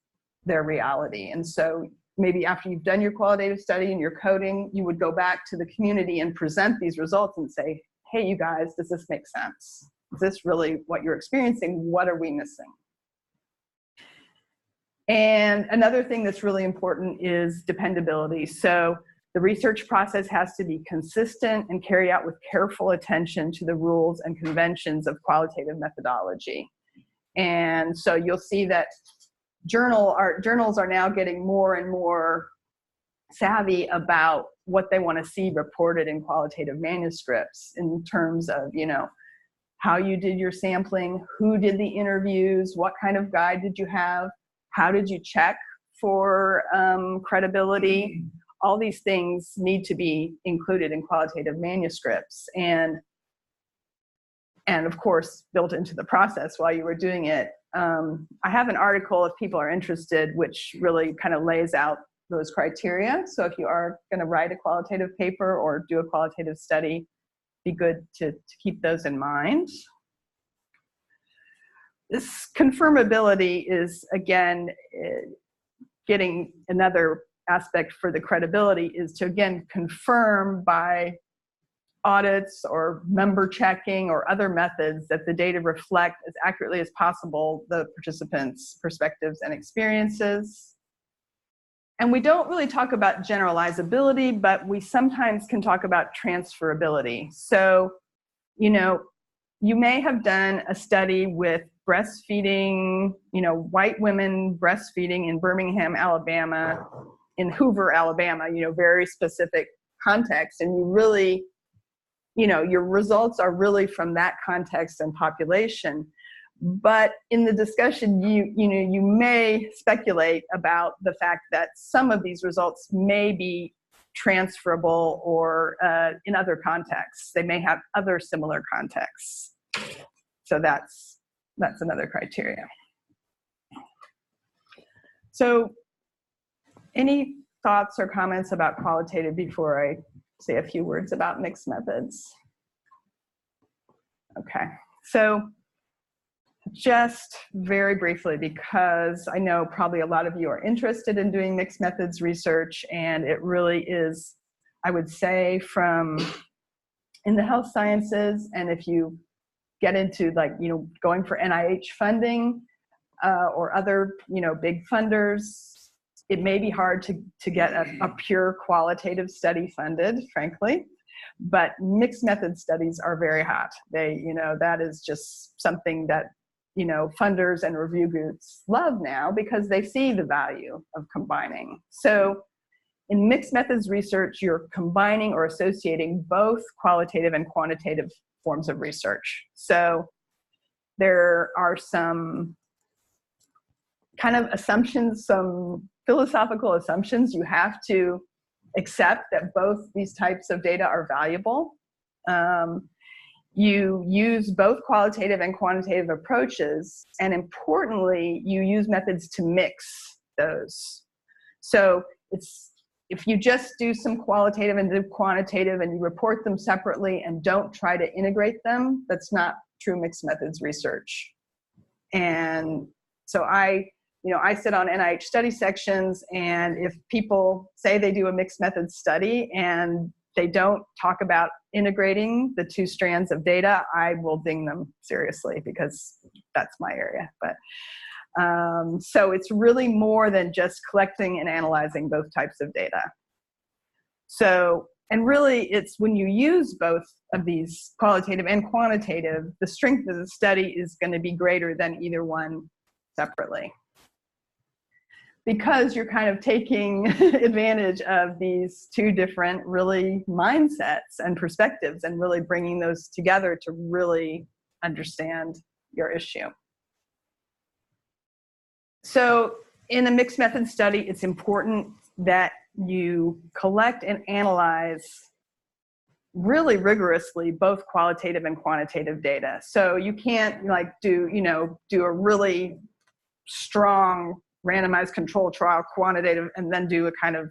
their reality. And so maybe after you've done your qualitative study and your coding, you would go back to the community and present these results and say, hey, you guys, does this make sense? Is this really what you're experiencing? What are we missing? And another thing that's really important is dependability. So the research process has to be consistent and carried out with careful attention to the rules and conventions of qualitative methodology. And so you'll see that journals are now getting more and more savvy about what they want to see reported in qualitative manuscripts, in terms of, you know, how you did your sampling, who did the interviews, what kind of guide did you have, how did you check for credibility. All these things need to be included in qualitative manuscripts, and of course built into the process while you were doing it. I have an article, if people are interested, which really kind of lays out those criteria. So if you are going to write a qualitative paper or do a qualitative study, be good to keep those in mind. This confirmability is, again, getting another aspect for the credibility is to, again, confirm by audits or member checking or other methods that the data reflect as accurately as possible the participants' perspectives and experiences. And we don't really talk about generalizability, but we sometimes can talk about transferability. So, you know, you may have done a study with breastfeeding, you know, white women breastfeeding in Birmingham, Alabama, in Hoover, Alabama, you know, very specific context. And you really, you know, your results are really from that context and population. But in the discussion, you may speculate about the fact that some of these results may be transferable or in other contexts. They may have other similar contexts. So that's another criteria. So any thoughts or comments about qualitative before I say a few words about mixed methods? Okay, so just very briefly, because I know probably a lot of you are interested in doing mixed methods research, and it really is, I would say, from in the health sciences, and if you get into like, you know, going for NIH funding or other, you know, big funders, it may be hard to get a pure qualitative study funded, frankly, but mixed method studies are very hot. They, you know, that is just something that, you know, funders and review groups love now because they see the value of combining. So in mixed methods research, you're combining or associating both qualitative and quantitative forms of research. So there are some kind of assumptions, some philosophical assumptions you have to accept that both these types of data are valuable. You use both qualitative and quantitative approaches, and importantly, you use methods to mix those. So if you just do some qualitative and do quantitative and you report them separately and don't try to integrate them, that's not true mixed methods research. And so I sit on NIH study sections, and if people say they do a mixed methods study and they don't talk about integrating the two strands of data, I will ding them seriously because that's my area. But so it's really more than just collecting and analyzing both types of data. So, and really it's when you use both of these qualitative and quantitative, the strength of the study is going to be greater than either one separately, because you're kind of taking advantage of these two different really mindsets and perspectives and really bringing those together to really understand your issue. So in a mixed method study, it's important that you collect and analyze really rigorously both qualitative and quantitative data. So you can't like do a really strong randomized control trial quantitative and then do a kind of,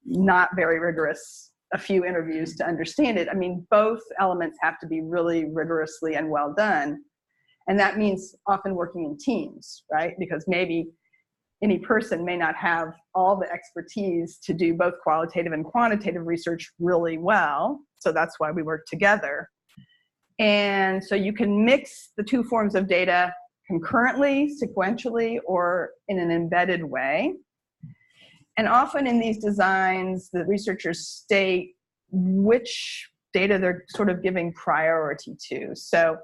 not very rigorous, a few interviews to understand it. I mean, both elements have to be really rigorously and well done. And that means often working in teams, right? Because maybe any person may not have all the expertise to do both qualitative and quantitative research really well. So that's why we work together. And so you can mix the two forms of data concurrently, sequentially, or in an embedded way. And often in these designs, the researchers state which data they're sort of giving priority to. So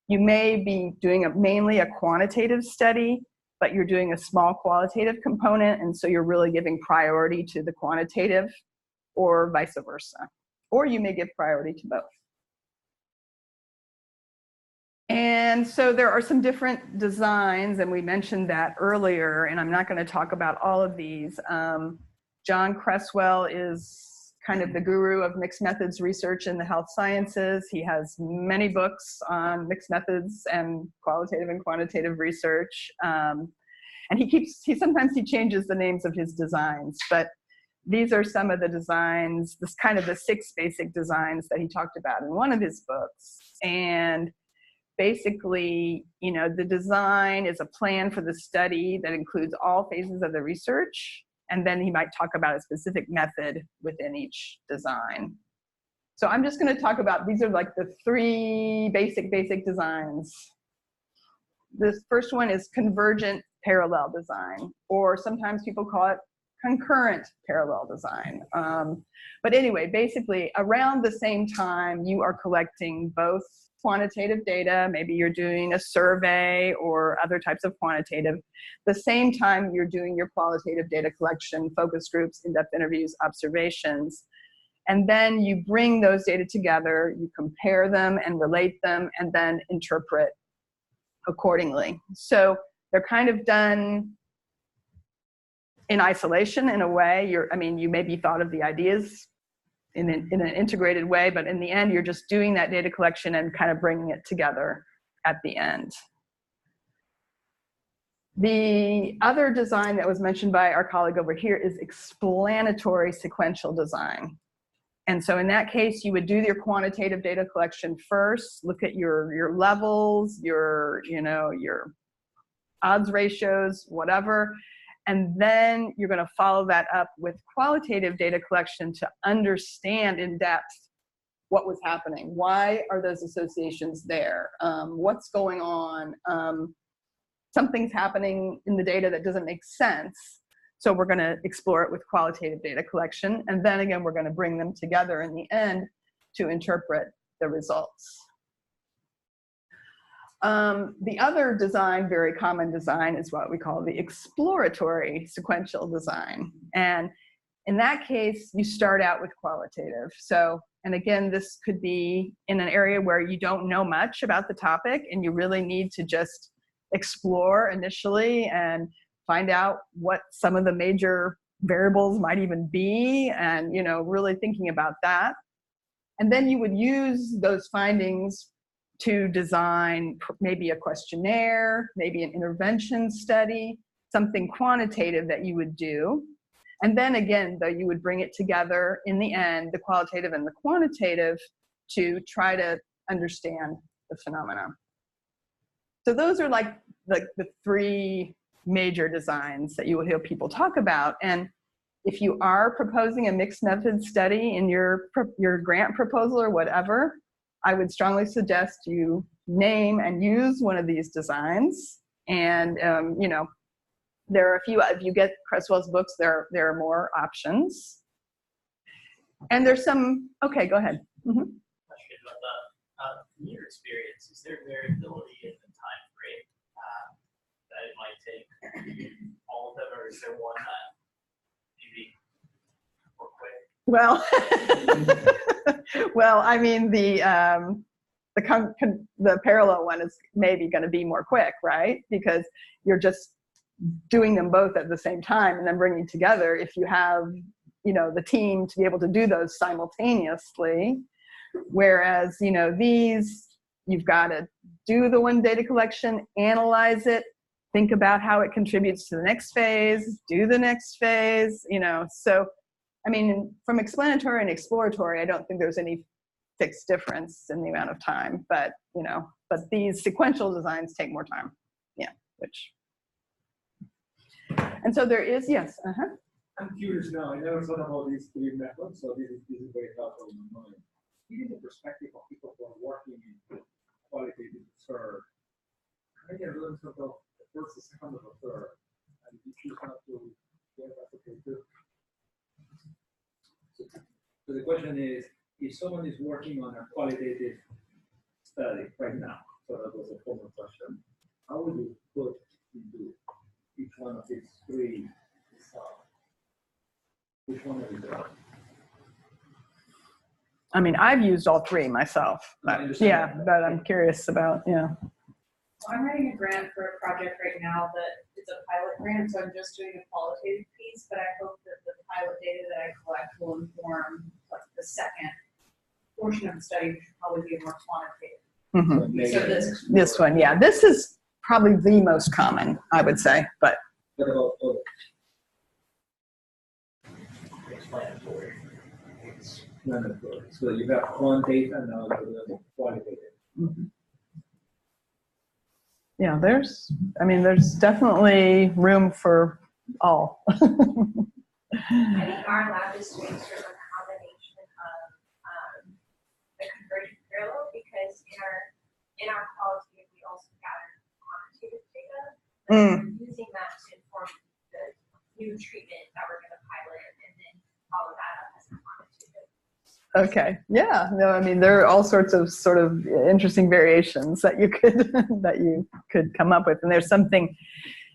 you may be doing mainly a quantitative study, but you're doing a small qualitative component, and so you're really giving priority to the quantitative, or vice versa. Or you may give priority to both. And so there are some different designs, and we mentioned that earlier, and I'm not going to talk about all of these. John Cresswell is kind of the guru of mixed methods research in the health sciences. He has many books on mixed methods and qualitative and quantitative research. And sometimes he changes the names of his designs, but these are some of the designs, this kind of the 6 basic designs that he talked about in one of his books. And basically, the design is a plan for the study that includes all phases of the research. And then he might talk about a specific method within each design. So I'm just going to talk about, these are like the 3 basic Designs. This first one is convergent parallel design, or sometimes people call it concurrent parallel design. But anyway, basically around the same time you are collecting both quantitative data, maybe you're doing a survey or other types of quantitative, the same time you're doing your qualitative data collection, focus groups, in-depth interviews, observations, and then you bring those data together, you compare them and relate them, and then interpret accordingly. So they're kind of done in isolation in a way. You maybe thought of the ideas in an integrated way, but in the end, you're just doing that data collection and kind of bringing it together at the end. The other design that was mentioned by our colleague over here is explanatory sequential design. And so in that case, you would do your quantitative data collection first, look at your levels, your odds ratios, whatever. And then you're going to follow that up with qualitative data collection to understand in depth what was happening. Why are those associations there? What's going on? Something's happening in the data that doesn't make sense. So we're going to explore it with qualitative data collection. And then again, we're going to bring them together in the end to interpret the results. The other design, very common design, is what we call the exploratory sequential design. And in that case, you start out with qualitative. So, and again, this could be in an area where you don't know much about the topic and you really need to just explore initially and find out what some of the major variables might even be, and, you know, really thinking about that. And then you would use those findings to design maybe a questionnaire, maybe an intervention study, something quantitative that you would do. And then again, though, you would bring it together in the end, the qualitative and the quantitative, to try to understand the phenomena. So those are like the three major designs that you will hear people talk about. And if you are proposing a mixed method study in your grant proposal or whatever, I would strongly suggest you name and use one of these designs. And you know, there are a few, if you get Creswell's books, there are more options. And there's some, okay, go ahead. Question about that. From your experience, is there variability in the time frame that it might take all of them, or is there one that maybe more quick? Well, well, I mean, the parallel one is maybe going to be more quick, right? Because you're just doing them both at the same time and then bringing together. If you have, you know, the team to be able to do those simultaneously, whereas, you know, these, you've got to do the one data collection, analyze it, think about how it contributes to the next phase, do the next phase, you know. So, I mean, from explanatory and exploratory, I don't think there's any fixed difference in the amount of time, but, you know, but these sequential designs take more time. Yeah, which. And so there is, yes, I'm curious now, I never thought about these three methods, so this is very helpful in my mind. Given the perspective of people who are working in qualitative research, can I get a little sort of the first, the second, or the third? And if you choose not to, yeah, that's okay too. So the question is, if someone is working on a qualitative study right now, so that was a former question, how would you put into each one of these three results? Which one are you doing? I mean, I've used all three myself, but yeah, but I'm curious about, yeah. I'm writing a grant for a project right now that it's a pilot grant, so I'm just doing a qualitative piece, but I hope that the pilot data that I collect will inform like the second portion of the study, which will probably be more quantitative. Mm-hmm. So this one, yeah, this is probably the most common, I would say, but. What about others? Explanatory. Explanatory. So you have quantitative and now you have qualitative. Mm-hmm. Yeah, there's definitely room for all. I think our lab is doing sort of a combination of the convergent parallel, because in our qualitative we also gather quantitative data. We're using that to inform the new treatment that we're going to pilot, and then follow that up as a quantitative. Okay. Yeah. No, I mean, there are all sorts of sort of interesting variations that you could come up with. And there's something,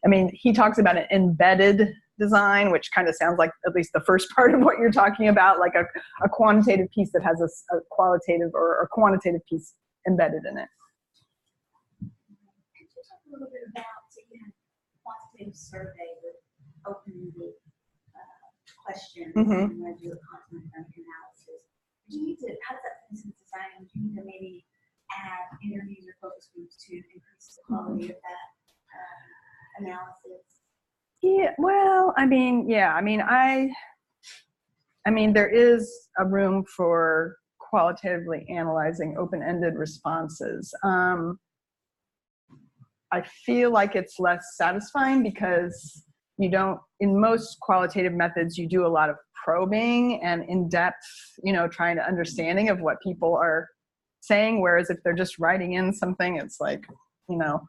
I mean, he talks about an embedded design, which kind of sounds like at least the first part of what you're talking about, like a quantitative piece that has a qualitative or a quantitative piece embedded in it. Could you talk a little bit about, so you have quantitative survey with open-ended questions and then do a content analysis. Do you need to, how does that fit into design? Do you need to maybe add interviews or focus groups to increase the quality of that analysis? Yeah, well, I mean, yeah, I mean, there is a room for qualitatively analyzing open-ended responses. I feel like it's less satisfying because you don't, in most qualitative methods, you do a lot of probing and in-depth, you know, trying to understanding of what people are saying. Whereas if they're just writing in something, it's like, you know,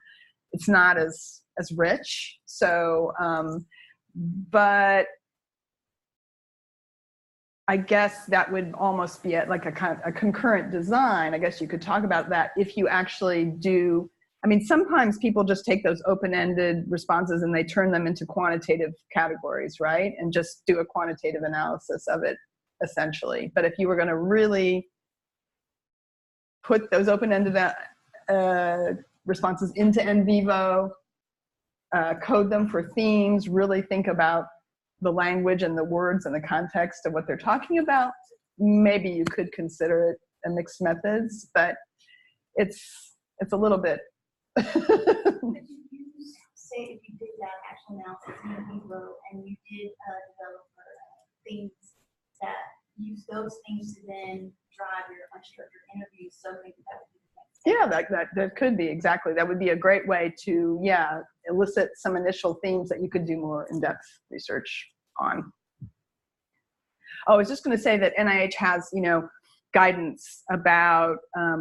it's not as rich. So, but I guess that would almost be like a concurrent design. I guess you could talk about that if you actually do. I mean, sometimes people just take those open-ended responses and they turn them into quantitative categories, right? And just do a quantitative analysis of it, essentially. But if you were going to really put those open-ended responses into NVivo, code them for themes, really think about the language and the words and the context of what they're talking about, maybe you could consider it a mixed methods, but it's a little bit. But you say if you did that actual analysis in vivo and you did develop things that use those things to then drive your unstructured interviews, so maybe that would be the next step. Yeah, that could be, exactly. That would be a great way to, yeah, elicit some initial themes that you could do more in-depth research on. Oh, I was just going to say that NIH has, you know, guidance about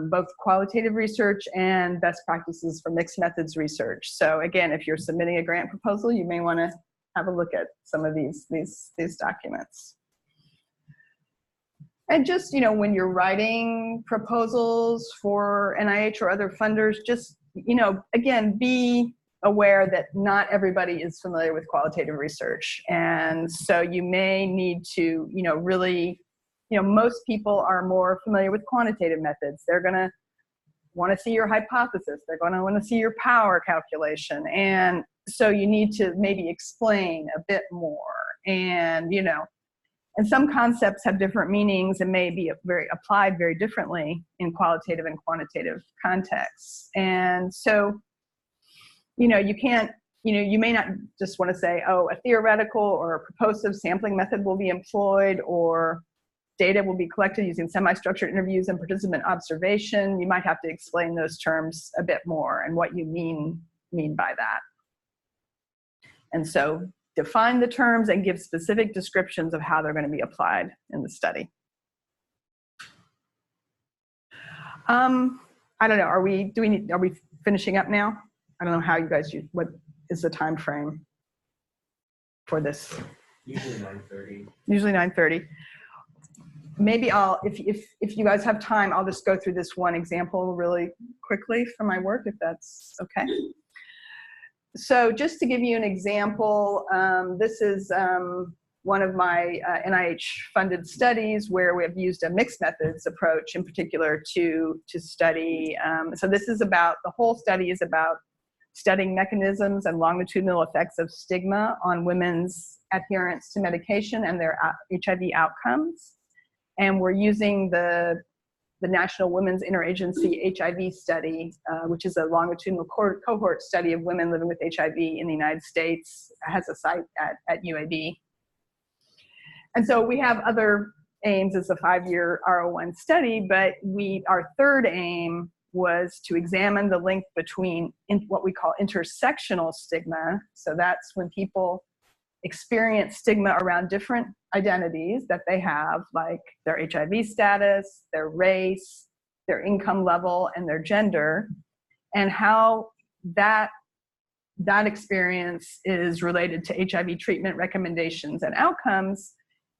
both qualitative research and best practices for mixed methods research. So again, if you're submitting a grant proposal, you may want to have a look at some of these documents. And just, you know, when you're writing proposals for NIH or other funders, just, you know, again, be aware that not everybody is familiar with qualitative research. And so you may need to, you know, really, you know, most people are more familiar with quantitative methods. They're going to want to see your hypothesis. They're going to want to see your power calculation. And so you need to maybe explain a bit more. And, you know, and some concepts have different meanings and may be applied very differently in qualitative and quantitative contexts. And so, you know, you can't, you know, you may not just want to say, oh, a theoretical or a propositive sampling method will be employed, or data will be collected using semi-structured interviews and participant observation. You might have to explain those terms a bit more and what you mean by that. And so define the terms and give specific descriptions of how they're going to be applied in the study. I don't know, are we finishing up now? I don't know how you guys use, what is the time frame for this? Usually 9:30. Usually 9:30. Maybe I'll, if you guys have time, I'll just go through this one example really quickly from my work, if that's okay. So just to give you an example, this is one of my NIH-funded studies where we have used a mixed methods approach in particular to study. So this is about, the whole study is about studying mechanisms and longitudinal effects of stigma on women's adherence to medication and their HIV outcomes. And we're using the National Women's Interagency HIV Study, which is a longitudinal cohort study of women living with HIV in the United States. It has a site at UAB. And so we have other aims as a 5-year R01 study, but our third aim was to examine the link between what we call intersectional stigma. So that's when people experience stigma around different identities that they have, like their HIV status, their race, their income level, and their gender, and how that experience is related to HIV treatment recommendations and outcomes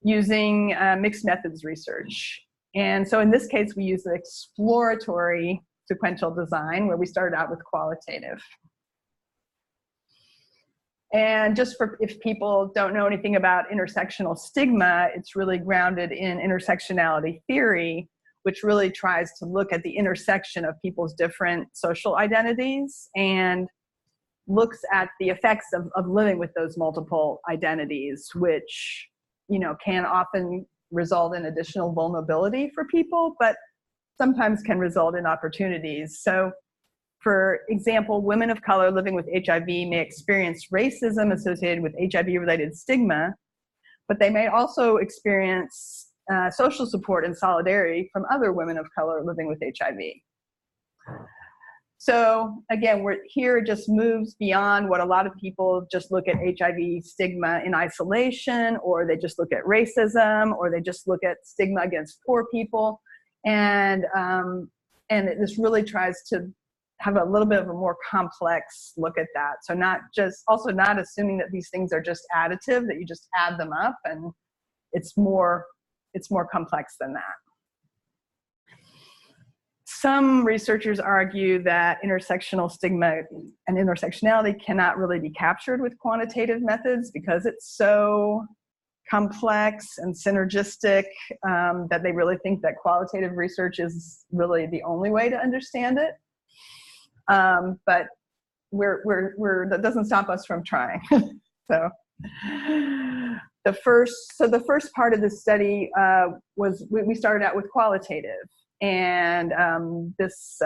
using mixed methods research. And so in this case, we use the exploratory sequential design, where we started out with qualitative. And just for, if people don't know anything about intersectional stigma, it's really grounded in intersectionality theory, which really tries to look at the intersection of people's different social identities and looks at the effects of living with those multiple identities, which, you know, can often result in additional vulnerability for people, but sometimes can result in opportunities. So, for example, women of color living with HIV may experience racism associated with HIV-related stigma, but they may also experience social support and solidarity from other women of color living with HIV. So again, we're here, it just moves beyond what a lot of people just look at HIV stigma in isolation, or they just look at racism, or they just look at stigma against poor people. And this really tries to have a little bit of a more complex look at that. So also not assuming that these things are just additive, that you just add them up, and it's more complex than that. Some researchers argue that intersectional stigma and intersectionality cannot really be captured with quantitative methods because it's so complex and synergistic that they really think that qualitative research is really the only way to understand it. But that doesn't stop us from trying. So the first part of the study was we started out with qualitative. And this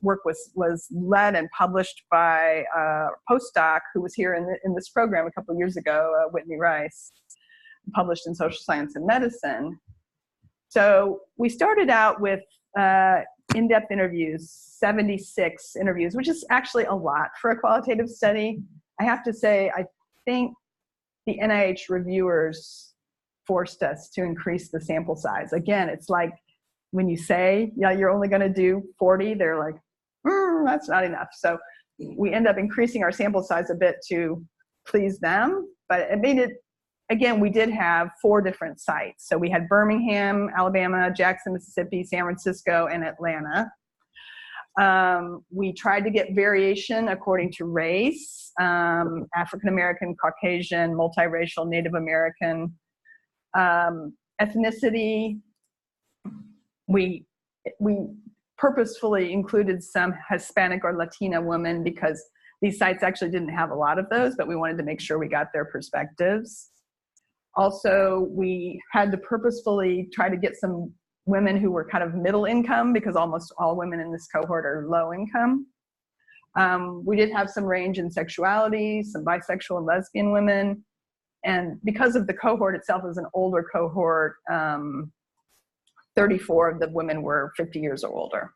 work was led and published by a postdoc who was here in this program a couple of years ago, Whitney Rice, published in Social Science and Medicine. So we started out with in-depth interviews, 76 interviews, which is actually a lot for a qualitative study. I have to say, I think the NIH reviewers forced us to increase the sample size. Again, it's like, when you say, yeah, you're only going to do 40, they're like, that's not enough. So we end up increasing our sample size a bit to please them. But it made it, again, we did have 4 different sites. So we had Birmingham, Alabama, Jackson, Mississippi, San Francisco, and Atlanta. We tried to get variation according to race, African-American, Caucasian, multiracial, Native American, ethnicity. We purposefully included some Hispanic or Latina women because these sites actually didn't have a lot of those, but we wanted to make sure we got their perspectives. Also, we had to purposefully try to get some women who were kind of middle income because almost all women in this cohort are low income. We did have some range in sexuality, some bisexual and lesbian women. And because of the cohort itself is an older cohort, 34 of the women were 50 years or older.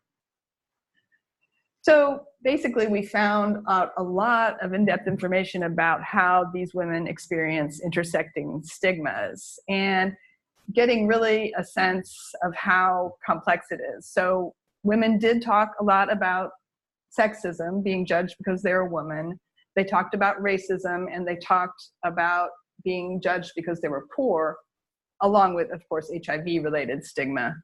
So basically we found out a lot of in-depth information about how these women experience intersecting stigmas and getting really a sense of how complex it is. So women did talk a lot about sexism, being judged because they're a woman. They talked about racism, and they talked about being judged because they were poor, along with, of course, HIV-related stigma.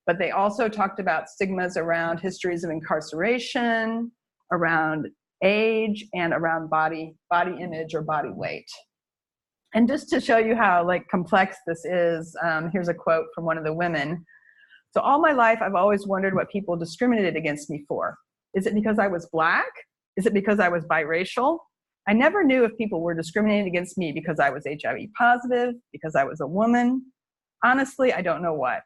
But they also talked about stigmas around histories of incarceration, around age, and around body image or body weight. And just to show you how complex this is, here's a quote from one of the women. So all my life, I've always wondered what people discriminated against me for. Is it because I was Black? Is it because I was biracial? I never knew if people were discriminating against me because I was HIV positive, because I was a woman. Honestly, I don't know what.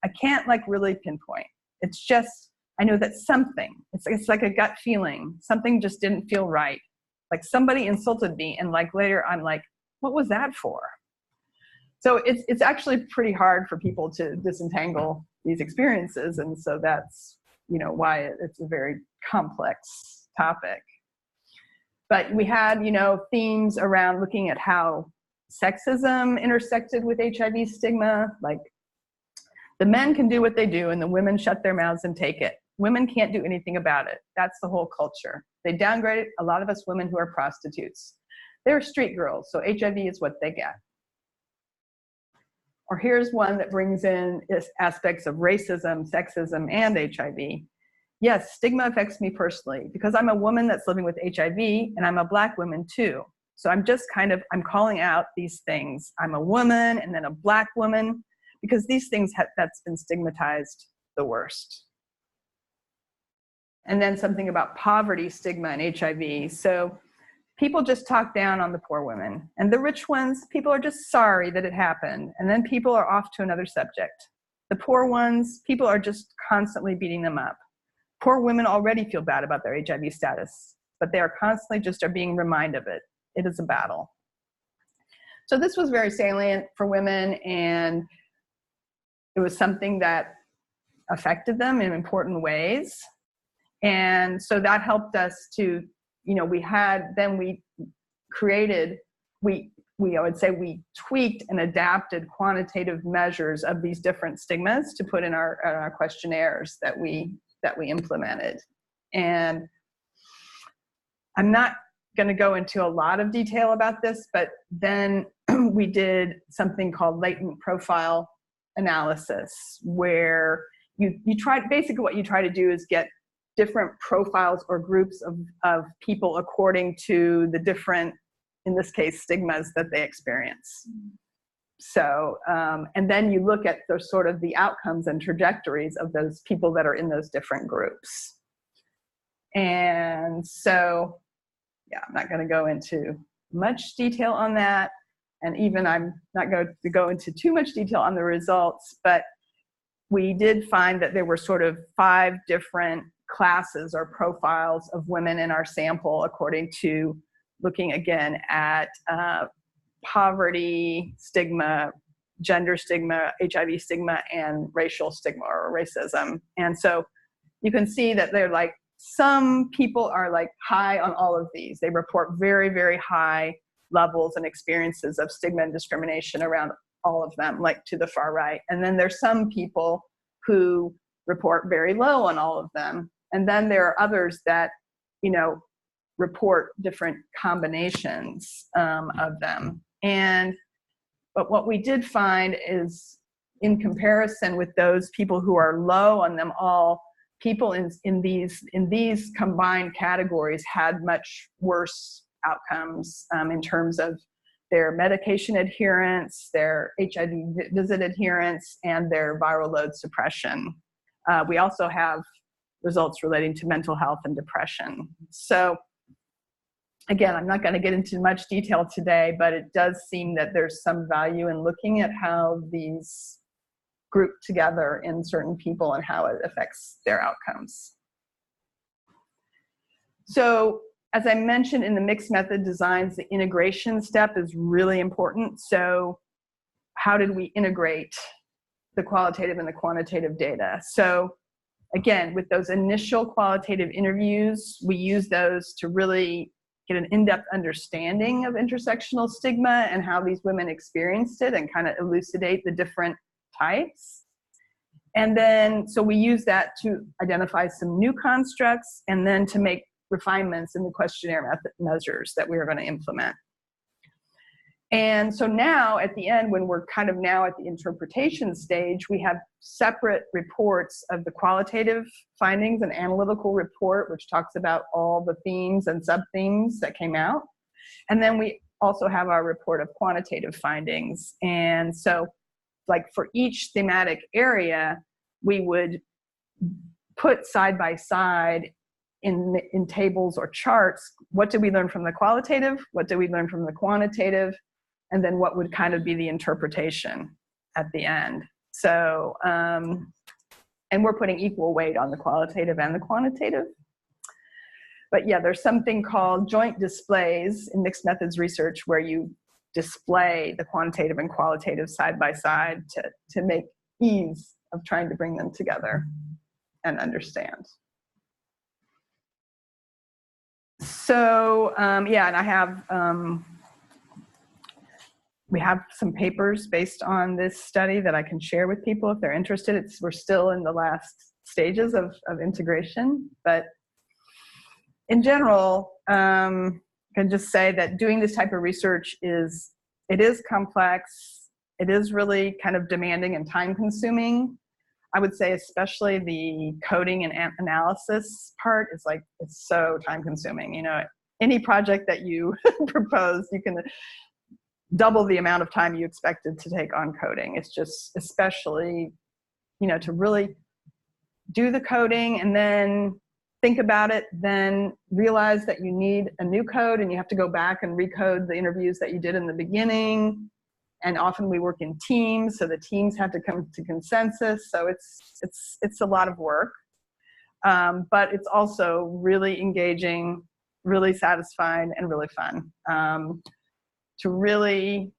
I can't really pinpoint. It's just, I know that something, it's like a gut feeling. Something just didn't feel right. Like somebody insulted me, and later I'm like, what was that for? So it's actually pretty hard for people to disentangle these experiences. And so that's, why it's a very complex topic. But we had, themes around looking at how sexism intersected with HIV stigma. Like the men can do what they do and the women shut their mouths and take it. Women can't do anything about it. That's the whole culture. They downgraded a lot of us women who are prostitutes. They're street girls, so HIV is what they get. Or here's one that brings in aspects of racism, sexism, and HIV. Yes, stigma affects me personally because I'm a woman that's living with HIV and I'm a Black woman too. So I'm just I'm calling out these things. I'm a woman and then a Black woman because these things that's been stigmatized the worst. And then something about poverty, stigma, and HIV. So people just talk down on the poor women. And the rich ones, people are just sorry that it happened. And then people are off to another subject. The poor ones, people are just constantly beating them up. Poor women already feel bad about their HIV status, but they are constantly just being reminded of it. It is a battle. So this was very salient for women, and it was something that affected them in important ways. And so that helped us to, you know, we I would say we tweaked and adapted quantitative measures of these different stigmas to put in our questionnaires that we implemented. And I'm not going to go into a lot of detail about this, but then we did something called latent profile analysis, where you try, basically what you try to do is get different profiles or groups of people according to the different, in this case, stigmas that they experience. So, and then you look at the sort of the outcomes and trajectories of those people that are in those different groups. And so, yeah, I'm not going to go into much detail on that. And even I'm not going to go into too much detail on the results, but we did find that there were sort of 5 different classes or profiles of women in our sample, according to looking again at poverty stigma, gender stigma, HIV stigma, and racial stigma or racism. And so you can see that they're like, some people are like high on all of these. They report very, very high levels and experiences of stigma and discrimination around all of them, like to the far right. And then there's some people who report very low on all of them. And then there are others that, you know, report different combinations of them. But what we did find is, in comparison with those people who are low on them all, people in these combined categories had much worse outcomes in terms of their medication adherence, their HIV visit adherence, and their viral load suppression. We also have results relating to mental health and depression. So again, I'm not going to get into much detail today, but it does seem that there's some value in looking at how these group together in certain people and how it affects their outcomes. So as I mentioned in the mixed method designs, the integration step is really important. So how did we integrate the qualitative and the quantitative data? So again, with those initial qualitative interviews, we use those to really get an in-depth understanding of intersectional stigma and how these women experienced it, and kind of elucidate the different types. And then, so we use that to identify some new constructs and then to make refinements in the questionnaire method measures that we are going to implement. And so now at the end, when we're kind of now at the interpretation stage, we have separate reports of the qualitative findings, an analytical report, which talks about all the themes and sub-themes that came out. And then we also have our report of quantitative findings. And so, like for each thematic area, we would put side by side in tables or charts, what did we learn from the qualitative? What did we learn from the quantitative? And then what would kind of be the interpretation at the end. So, and we're putting equal weight on the qualitative and the quantitative. But yeah, there's something called joint displays in mixed methods research, where you display the quantitative and qualitative side by side to make ease of trying to bring them together and understand. So yeah, and I have, we have some papers based on this study that I can share with people if they're interested. We're still in the last stages of integration, but in general, I can just say that doing this type of research is complex. It is really kind of demanding and time consuming. I would say especially the coding and analysis part is like, it's so time consuming. You know, any project that you propose, you can double the amount of time you expected to take on coding. It's just, especially, you know, to really do the coding and then think about it, then realize that you need a new code and you have to go back and recode the interviews that you did in the beginning. And often we work in teams, so the teams have to come to consensus. So it's a lot of work, but it's also really engaging, really satisfying, and really fun. To really,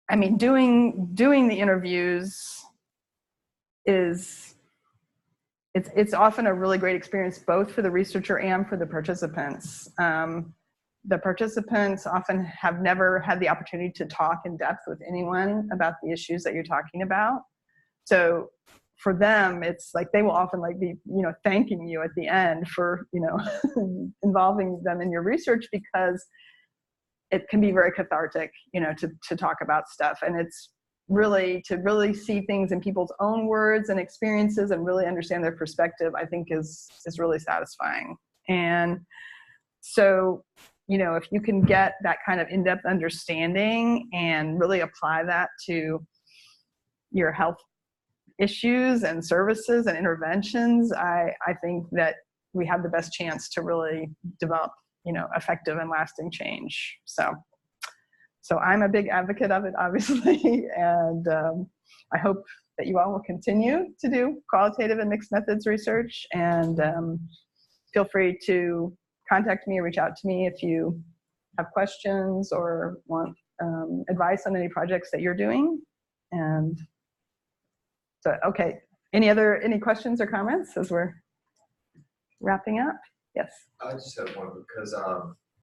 I mean, doing the interviews is it's often a really great experience both for the researcher and for the participants. The participants often have never had the opportunity to talk in depth with anyone about the issues that you're talking about. So for them, it's like they will often like be, thanking you at the end for, involving them in your research, because it can be very cathartic, to talk about stuff. And it's really to really see things in people's own words and experiences and really understand their perspective, I think is really satisfying. And so, if you can get that kind of in-depth understanding and really apply that to your health issues and services and interventions, I think that we have the best chance to really develop, effective and lasting change. So I'm a big advocate of it, obviously, and I hope that you all will continue to do qualitative and mixed methods research, and feel free to contact me or reach out to me if you have questions or want advice on any projects that you're doing. And so, okay, any questions or comments as we're wrapping up? Yes. I just have one, because